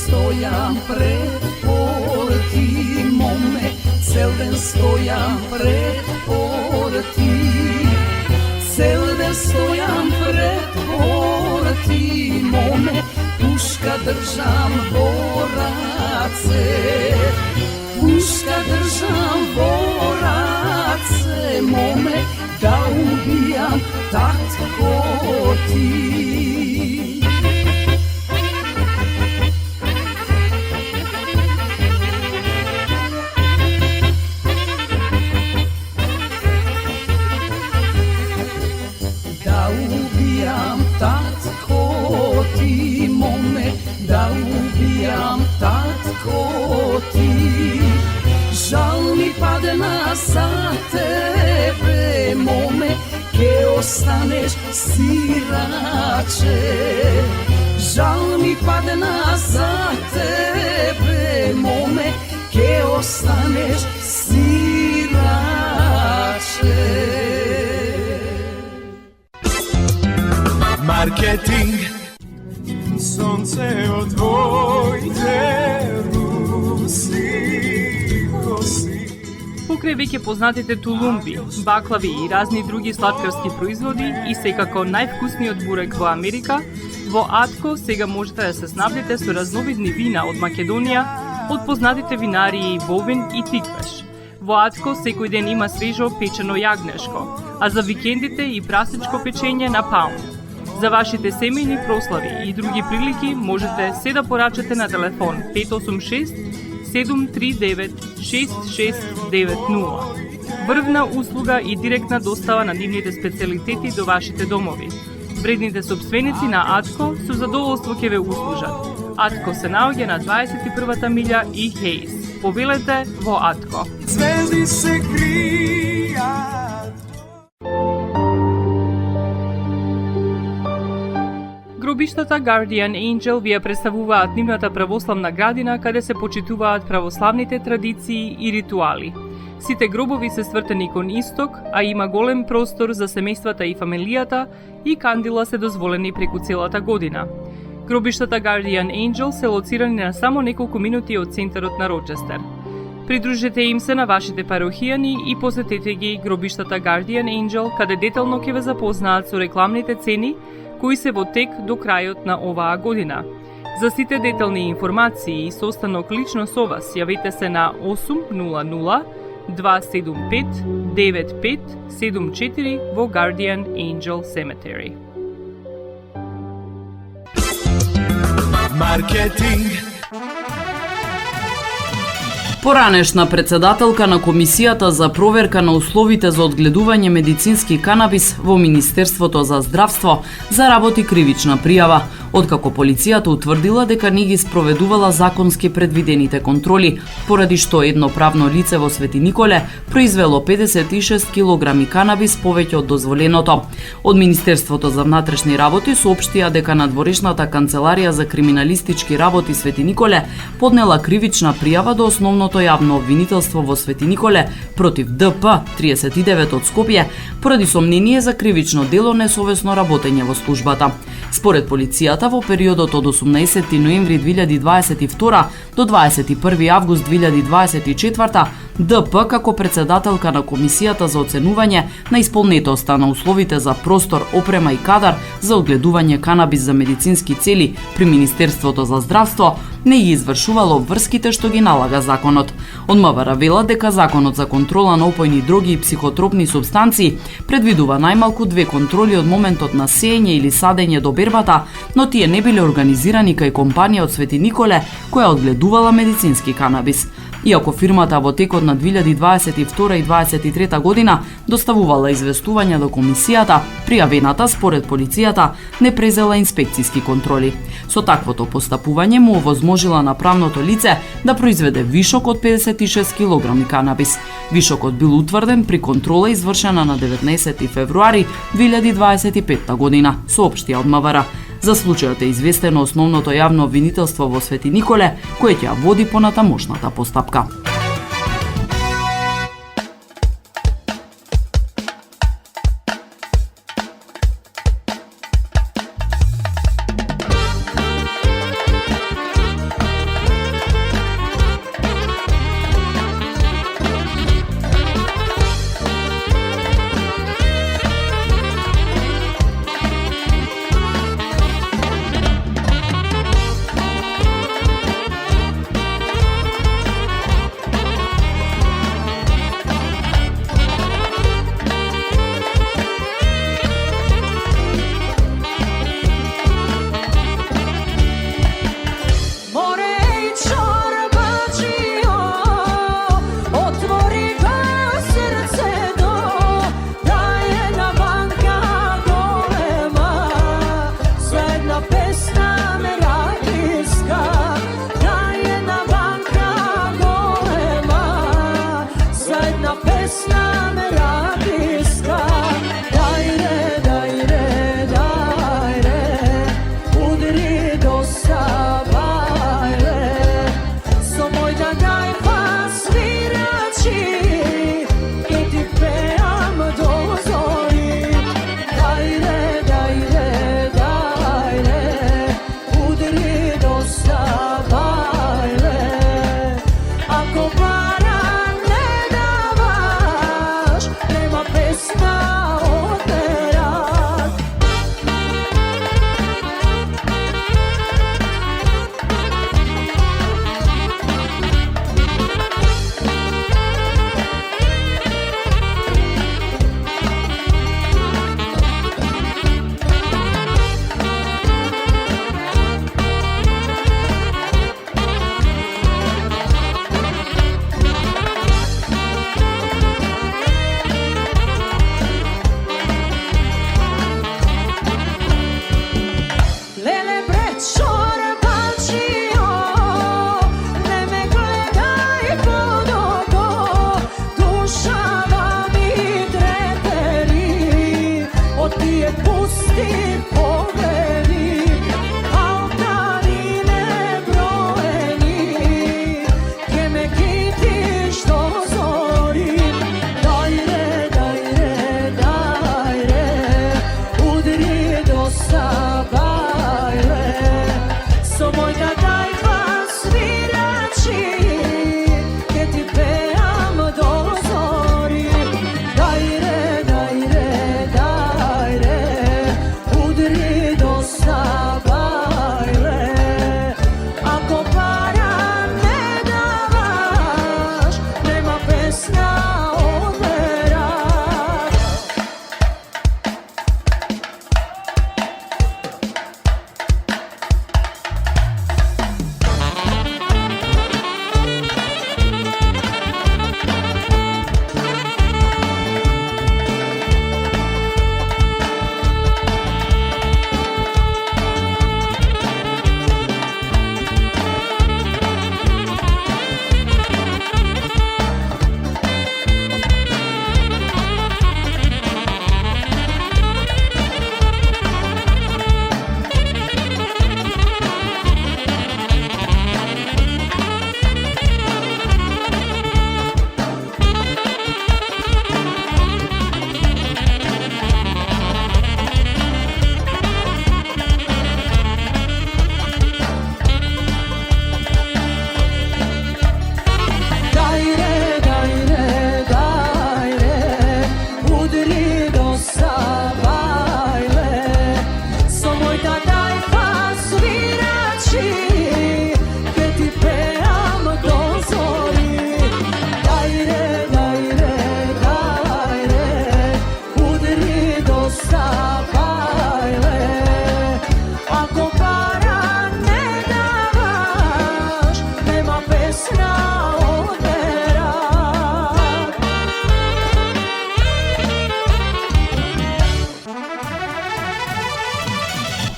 Стојам пред порти, моме, цел ден стојам пред порти. Цел ден стојам пред порти, моме, пушка држам во раце. Пушка држам во раце, моме, да убијам татко ти. Татко ти, моме, да убијам татко ти. Жал ми падна за тебе, моме, ке останеш сираче. Жал ми падна за тебе, моме, ке останеш сираче. Маркетинг. Сонце од твоите руси коси. Покрај веќе познатите тулумби, баклави и разни други сладкарски производи и секако највкусниот бурек во Америка, во Атко сега можете да се снабдите со разновидни вина од Македонија, од познатите винарии Бовин и Тиквеш. Во Атко секој ден има свежо печено јагнешко, а за викендите и прасечко печење на паун. За вашите семејни прослави и други прилики можете се да порачате на телефон 586-739-6690. Врвна услуга и директна достава на нивните специјалитети до вашите домови. Вредните собственици на Атко со задоволство ќе ве услужат. Атко се наоѓа на 21-та милја и Хейс. Повелете во Атко. Звезди се кријат. Гробиштата Guardian Angel ви ја представуваат нивната православна градина каде се почитуваат православните традиции и ритуали. Сите гробови се свртени кон исток, а има голем простор за семејствата и фамилијата и кандила се дозволени преку целата година. Гробиштата Guardian Angel се лоцирани на само неколку минути од центарот на Рочестер. Придружете им се на вашите парохијани и посетете ги гробиштата Guardian Angel, каде детално ќе ве запознаат со рекламните цени кои се во тек до крајот на оваа година. За сите детални информации и состанок лично со вас, јавете се на 800-275-9574 во Guardian Angel Cemetery. Маркетинг. Поранешна председателка на Комисијата за проверка на условите за одгледување медицински канабис во Министерството за здравство заработи кривична пријава, откако полицијата утврдила дека не ги спроведувала законски предвидените контроли, поради што едно правно лице во Свети Николе произвело 56 килограми канабис повеќе од дозволеното. Од Министерството за внатрешни работи соопштија дека надворешната канцеларија за криминалистички работи Свети Николе поднела кривична пријава до основното јавно обвинителство во Свети Николе против ДП 39 од Скопје поради сомнение за кривично дело несовесно работење во службата. Според полицијата во периодот од 18 ноември 2022 до 21 август 2024 ДП како председателка на Комисијата за оценување на исполнетоста на условите за простор, опрема и кадар за одгледување канабис за медицински цели при Министерството за здравство не ги извршувало обврските што ги налага законот. Од МВР вела дека законот за контрола на опојни дроги и психотропни супстанции предвидува најмалку 2 контроли од моментот на сеење или садење до бербата, но тие не биле организирани кај компанија од Свети Николе која одгледувала медицински канабис. Иако фирмата во текот на 2022 и 2023 година доставувала известувања до комисијата, пријавената според полицијата не презела инспекциски контроли. Со таквото постапување му овозможила на правното лице да произведе вишок од 56 кг канабис. Вишокот бил утврден при контрола извршена на 19 февруари 2025 година, соопштија од МВР. За случајот е известено основното јавно обвинителство во Свети Николе, кое ќе ја води понатамошната постапка.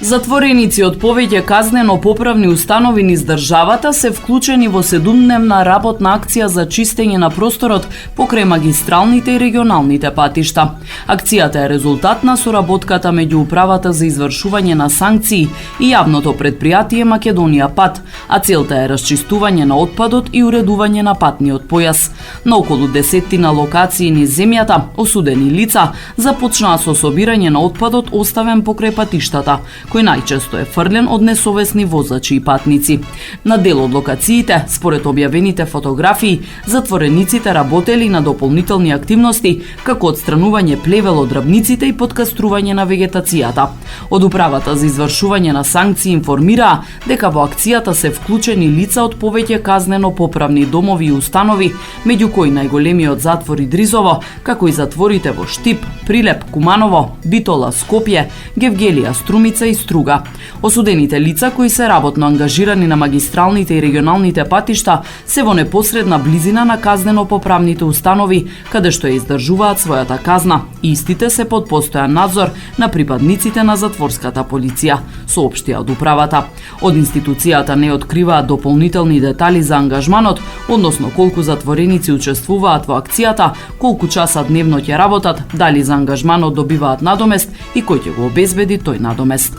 Затвореници од повеќе казнено-поправни установи низ државата се вклучени во 7-дневна работна акција за чистење на просторот покрај магистралните и регионалните патишта. Акцијата е резултат на соработката меѓу Управата за извршување на санкции и јавното предпријатие Македонија Пат, а целта е расчистување на отпадот и уредување на патниот појас. На околу 10 локации низ земјата осудени лица започнаа со собирање на отпадот оставен покрај патиштата, кој најчесто е фрлен од несовесни возачи и патници. На дел од локациите, според објавените фотографии, затворениците работели на дополнителни активности, како отстранување плевел од драбниците и подкастрување на вегетацијата. Од Управата за извршување на санкции информираа дека во акцијата се вклучени лица од повеќе казнено-поправни домови и установи, меѓу кои најголемиот затвор Идризово, како и затворите во Штип, Прилеп, Куманово, Битола, Скопје, Гевгелија, Струмица и Струга. Осудените лица кои се работно ангажирани на магистралните и регионалните патишта се во непосредна близина на казнено-поправните установи, каде што ја издржуваат својата казна. Истите се под постојан надзор на припадниците на затворската полиција, соопштија од Управата. Од институцијата не откриваат дополнителни детали за ангажманот, односно колку затвореници учествуваат во акцијата, колку часа дневно ќе работат, дали за ангажманот добиваат надомест и кој ќе го обезбеди тој надомест.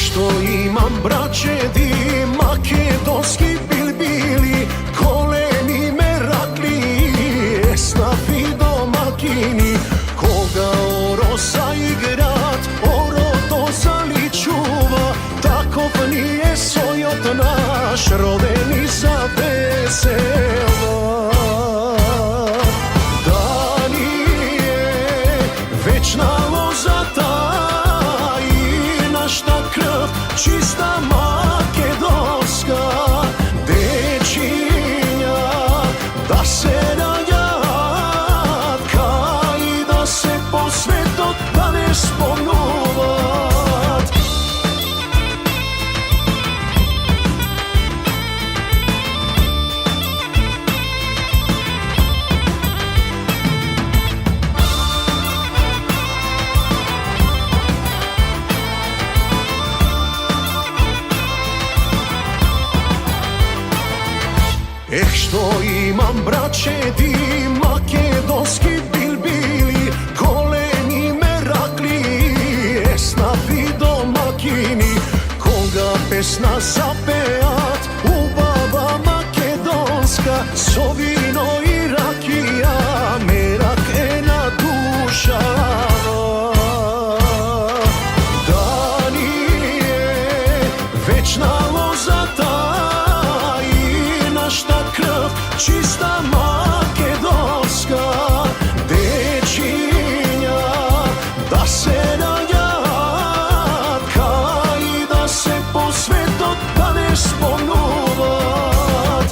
Што имам брачеди македонски билбили, колени меракли, еснафи домакини, кога оро заиграт, орото заличува, таков ни е сојот наш, родени за весела. Дали е вечна лозата, чиста македонска, дечиња да се раѓаат, кај да се по светот да не спомнуваат. Што имам брачеди македонски билбили, колени меракли, еснафи домакини, кога песна запеат, убава македонска, со вино и ракија, мерак е на душава. Дали е вечна лозата, чиста македонска, дечиња да се раѓаат, кај да се по светот да не спомнуваат.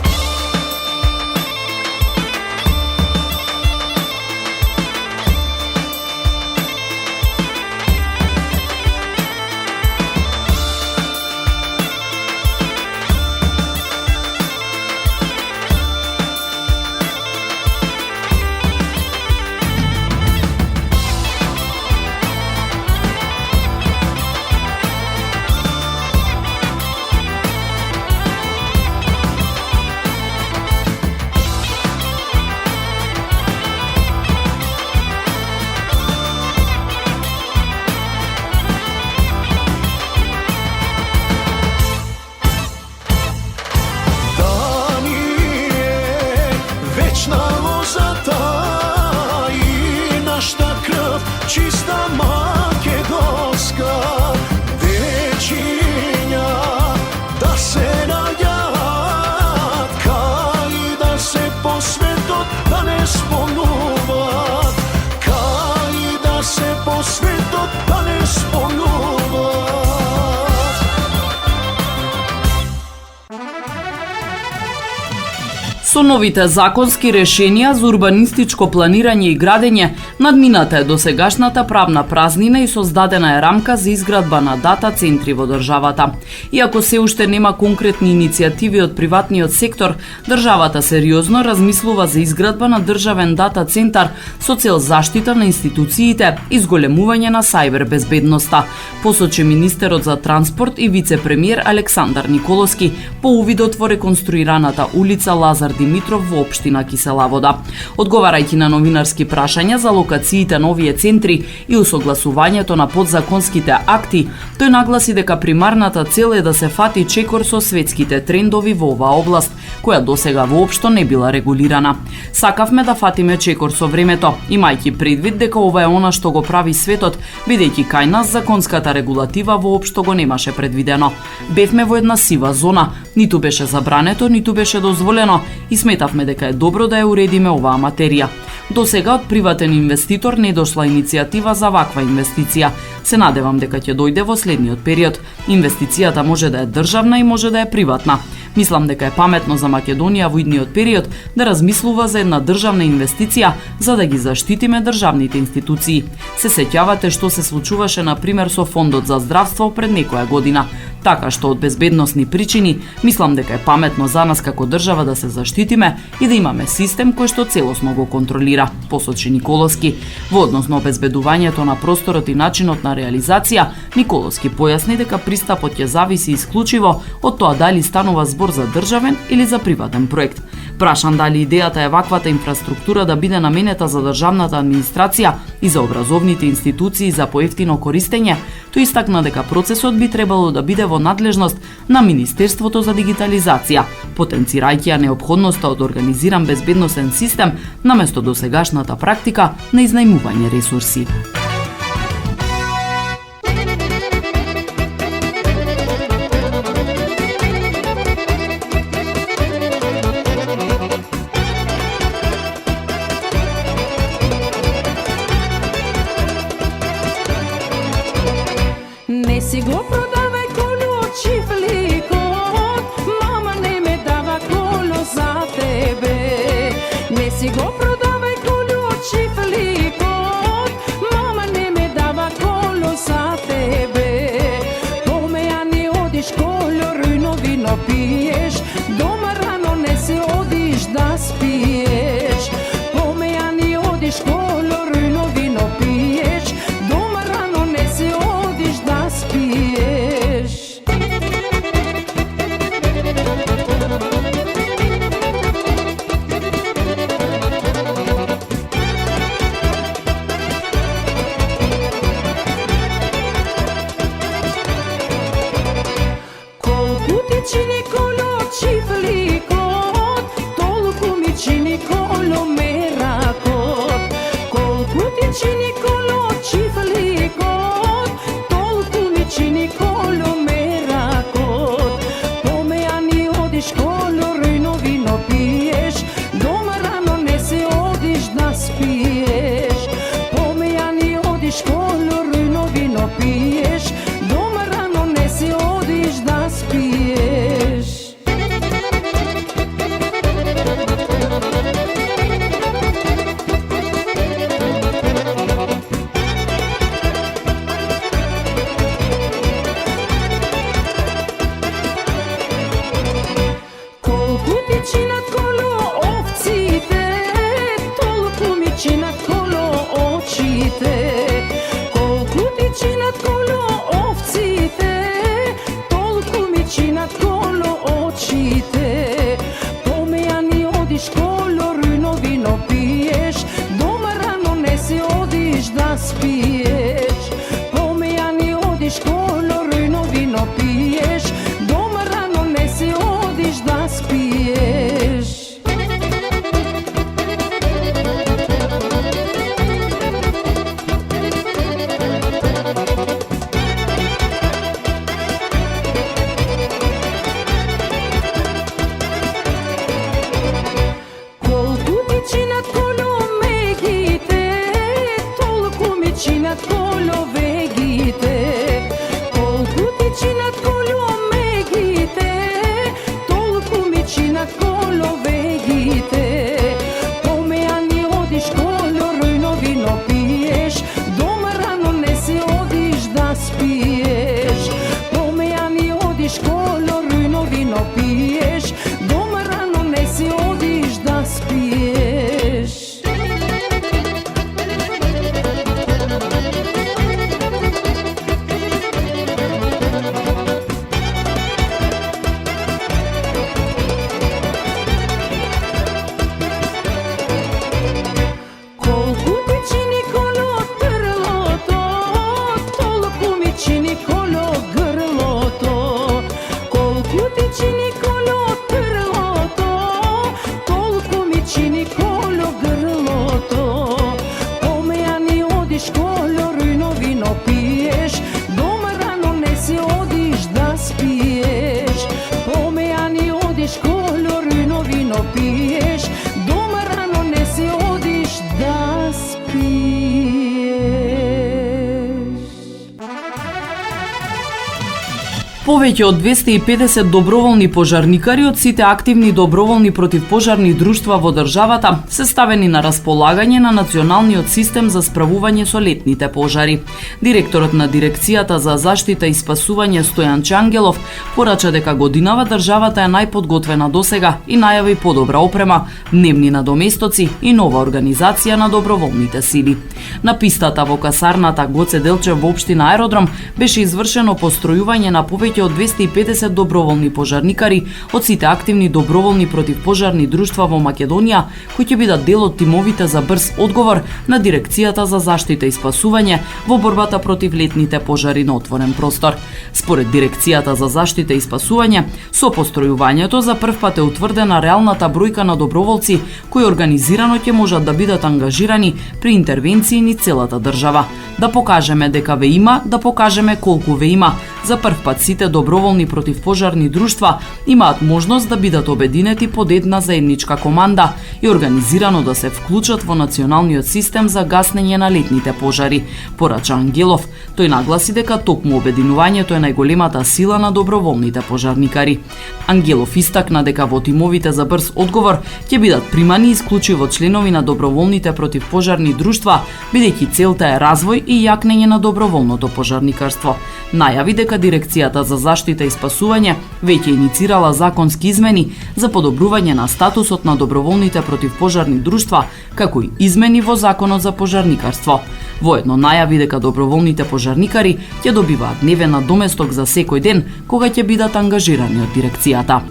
Со новите законски решенија за урбанистичко планирање и градење, надмината е досегашната правна празнина и создадена е рамка за изградба на дата центри во државата. Иако се уште нема конкретни иницијативи од приватниот сектор, државата сериозно размислува за изградба на државен дата центар со цел заштита на институциите и зголемување на сајбер безбедноста, посочи министерот за транспорт и вице-премиер Александар Николовски по увидот во реконструираната улица Лазар Димитров во општина Кисела Вода. Одговарајќи на новинарски прашања за локациите на овие центри и усогласувањето на подзаконските акти, тој нагласи дека примарната цел е да се фати чекор со светските трендови во оваа област, која досега воопшто не била регулирана. Сакавме да фатиме чекор со времето, имајќи предвид дека ова е она што го прави светот, бидејќи кај нас законската регулатива воопшто го немаше предвидено. Бевме во една сива зона, ниту беше забрането, ниту беше дозволено и сметавме дека е добро да ја уредиме оваа материја. До сега од приватен инвеститор не дошла иницијатива за ваква инвестиција. Се надевам дека ќе дојде во следниот период. Инвестицијата може да е државна и може да е приватна. Мислам дека е паметно за Македонија во идниот период да размислува за една државна инвестиција за да ги заштитиме државните институции. Се сеќавате што се случуваше на пример со Фондот за здравство пред некоја година. Така што од безбедносни причини мислам дека е паметно за нас како држава да се заштитиме и да имаме систем кој што целосно го контролира, посочи Николовски. Во однос на обезбедувањето на просторот и начинот на реализација, Николовски појасни дека пристапот ќе зависи исклучиво од тоа дали станува збор за државен или за приватен проект. Прашан дали идејата е ваквата инфраструктура да биде наменета за државната администрација и за образовните институции за поевтино користење, тој истакна дека процесот би требало да биде во надлежност на Министерството за дигитализација, потенцирајќи ја неопходноста од организиран безбедносен систем наместо досегашната практика на изнајмување ресурси. Не си го продавај коло чифликот, мама не ме дава коло за тебе. Не си го продавај коло чифликот, мама не ме дава коло за тебе. Доме ја не одиш коло рујно вино пиеш, дома рано не се одиш да спиеш. Доме ја не одиш коло рујно вино пиеш, дома рано не се одиш да спиеш. Колку ти чини коло чифликот, толку ми чини коло меракот. Колку ти чини коло чифликот, толку ми чини коло меракот. Доме ја не одиш коло рујно вино пиеш, дома рано не се одиш да спиеш. Доме ја не одиш коло рујно вино пиеш, дома рано не се одиш да спиеш. puno piješ, doma rano ne si odiš da spiješ. Повеќе од 250 доброволни пожарникари од сите активни доброволни противпожарни друштва во државата се ставени на располагање на Националниот систем за справување со летните пожари. Директорот на Дирекцијата за заштита и спасување Стојан Чангелов порача дека годинава државата е најподготвена досега и најави подобра опрема, дневни надоместоци и нова организација на доброволните сили. На пистата во касарната Гоце Делчев во општина Аеродром беше извршено постројување на повеќе од 250 доброволни пожарникари од сите активни доброволни противпожарни друштва во Македонија, кои ќе бидат дел од тимовите за брз одговор на Дирекцијата за заштита и спасување во борбата против летните пожари на отворен простор. Според Дирекцијата за заштита и спасување, со постројувањето за прв пат е утврдена реалната бројка на доброволци кои организирано ќе можат да бидат ангажирани при интервенции низ целата држава. Да покажеме дека ве има, да покажеме колку ве има. За прв пат сите доброволни противпожарни друштва имаат можност да бидат обединети под една заедничка команда и организирано да се вклучат во националниот систем за гаснење на летните пожари, порача Ангелов. Тој нагласи дека токму обединувањето е најголемата сила на доброволните пожарникари. Ангелов истакна дека во тимовите за брз одговор ќе бидат примани исклучиво членови на доброволните противпожарни друштва, бидејќи целта е развој и јакнење на доброволното пожарникарство. Најави дека Дирекцијата за заштита и спасување веќе иницирала законски измени за подобрување на статусот на доброволните противпожарни друштва, како и измени во Законот за пожарникарство. Воедно најави дека доброволните пожарникари ќе добиваат дневен надоместок за секој ден кога ќе бидат ангажирани од дирекцијата.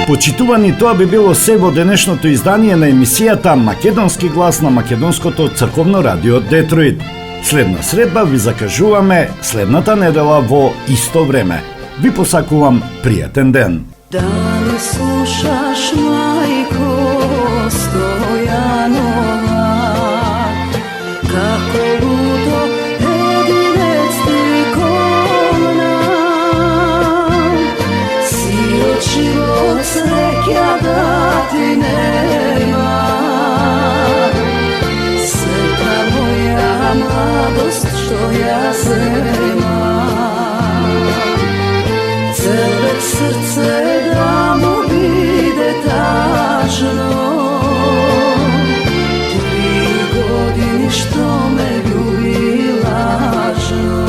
Почитувани, тоа би било се во денешното издание на емисијата Македонски глас на Македонското црковно радио Детройт. Следна средба ви закажуваме следната недела во исто време. Ви посакувам пријатен ден. Да ли слушаш, мајко Стојанова, како лудо единец ти кон нам, си од живот среќа да ти нема, сета моја младост што ја земам, цел век срце да му биде тажно, 3 години што ме љуби лажно.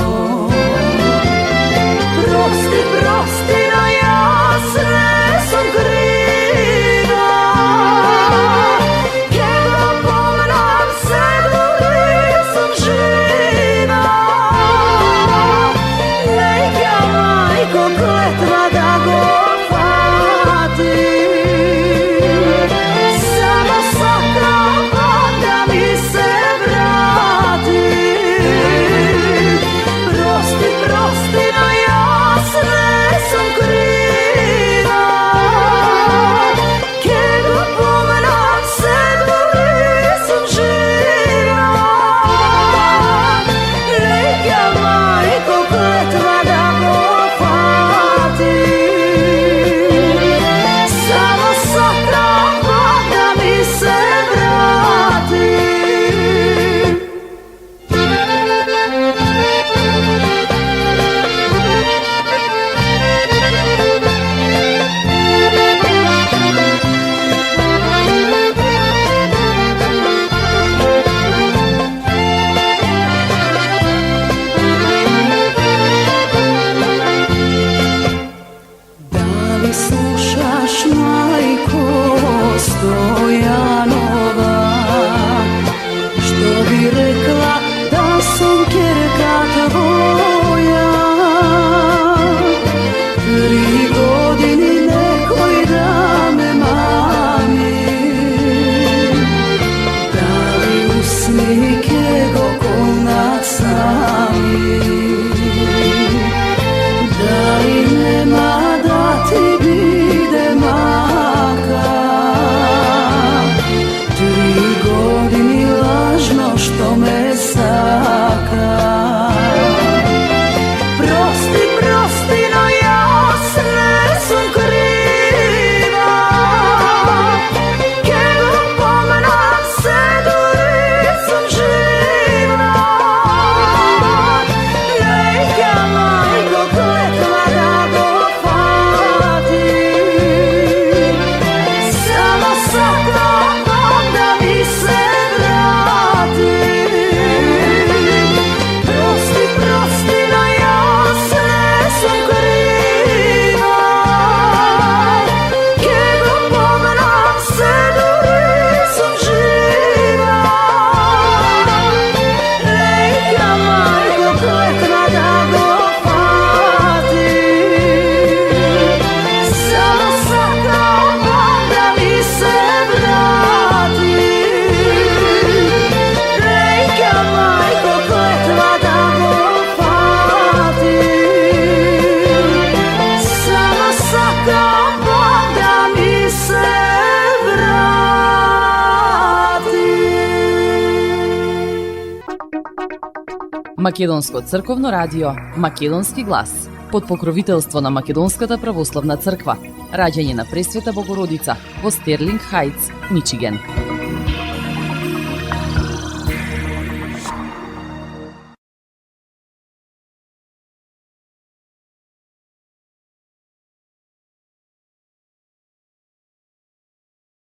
Прости, прости, но јас не сум крива, ке го помнам се дори сум жива. Нека мајко клетва да го фатим, само сакам да ми се врати. Прости, прости, но јас не сум крива, ке го помнам се дори сум жива. Нека мајко клетва да го фатим, само сакам да ми се врати. Дали слушаш, мајко Стојанова, што би рекла да сум ќерка твоја? 3 години некој да ме мами, дали усни ке го колнат сами, дали нема да ти биде мака? 3 години лажно што ме Македонско црковно радио, Македонски глас, под покровителство на Македонската православна црква, раѓање на Пресвета Богородица во Стерлинг Хајтс, Мичиген.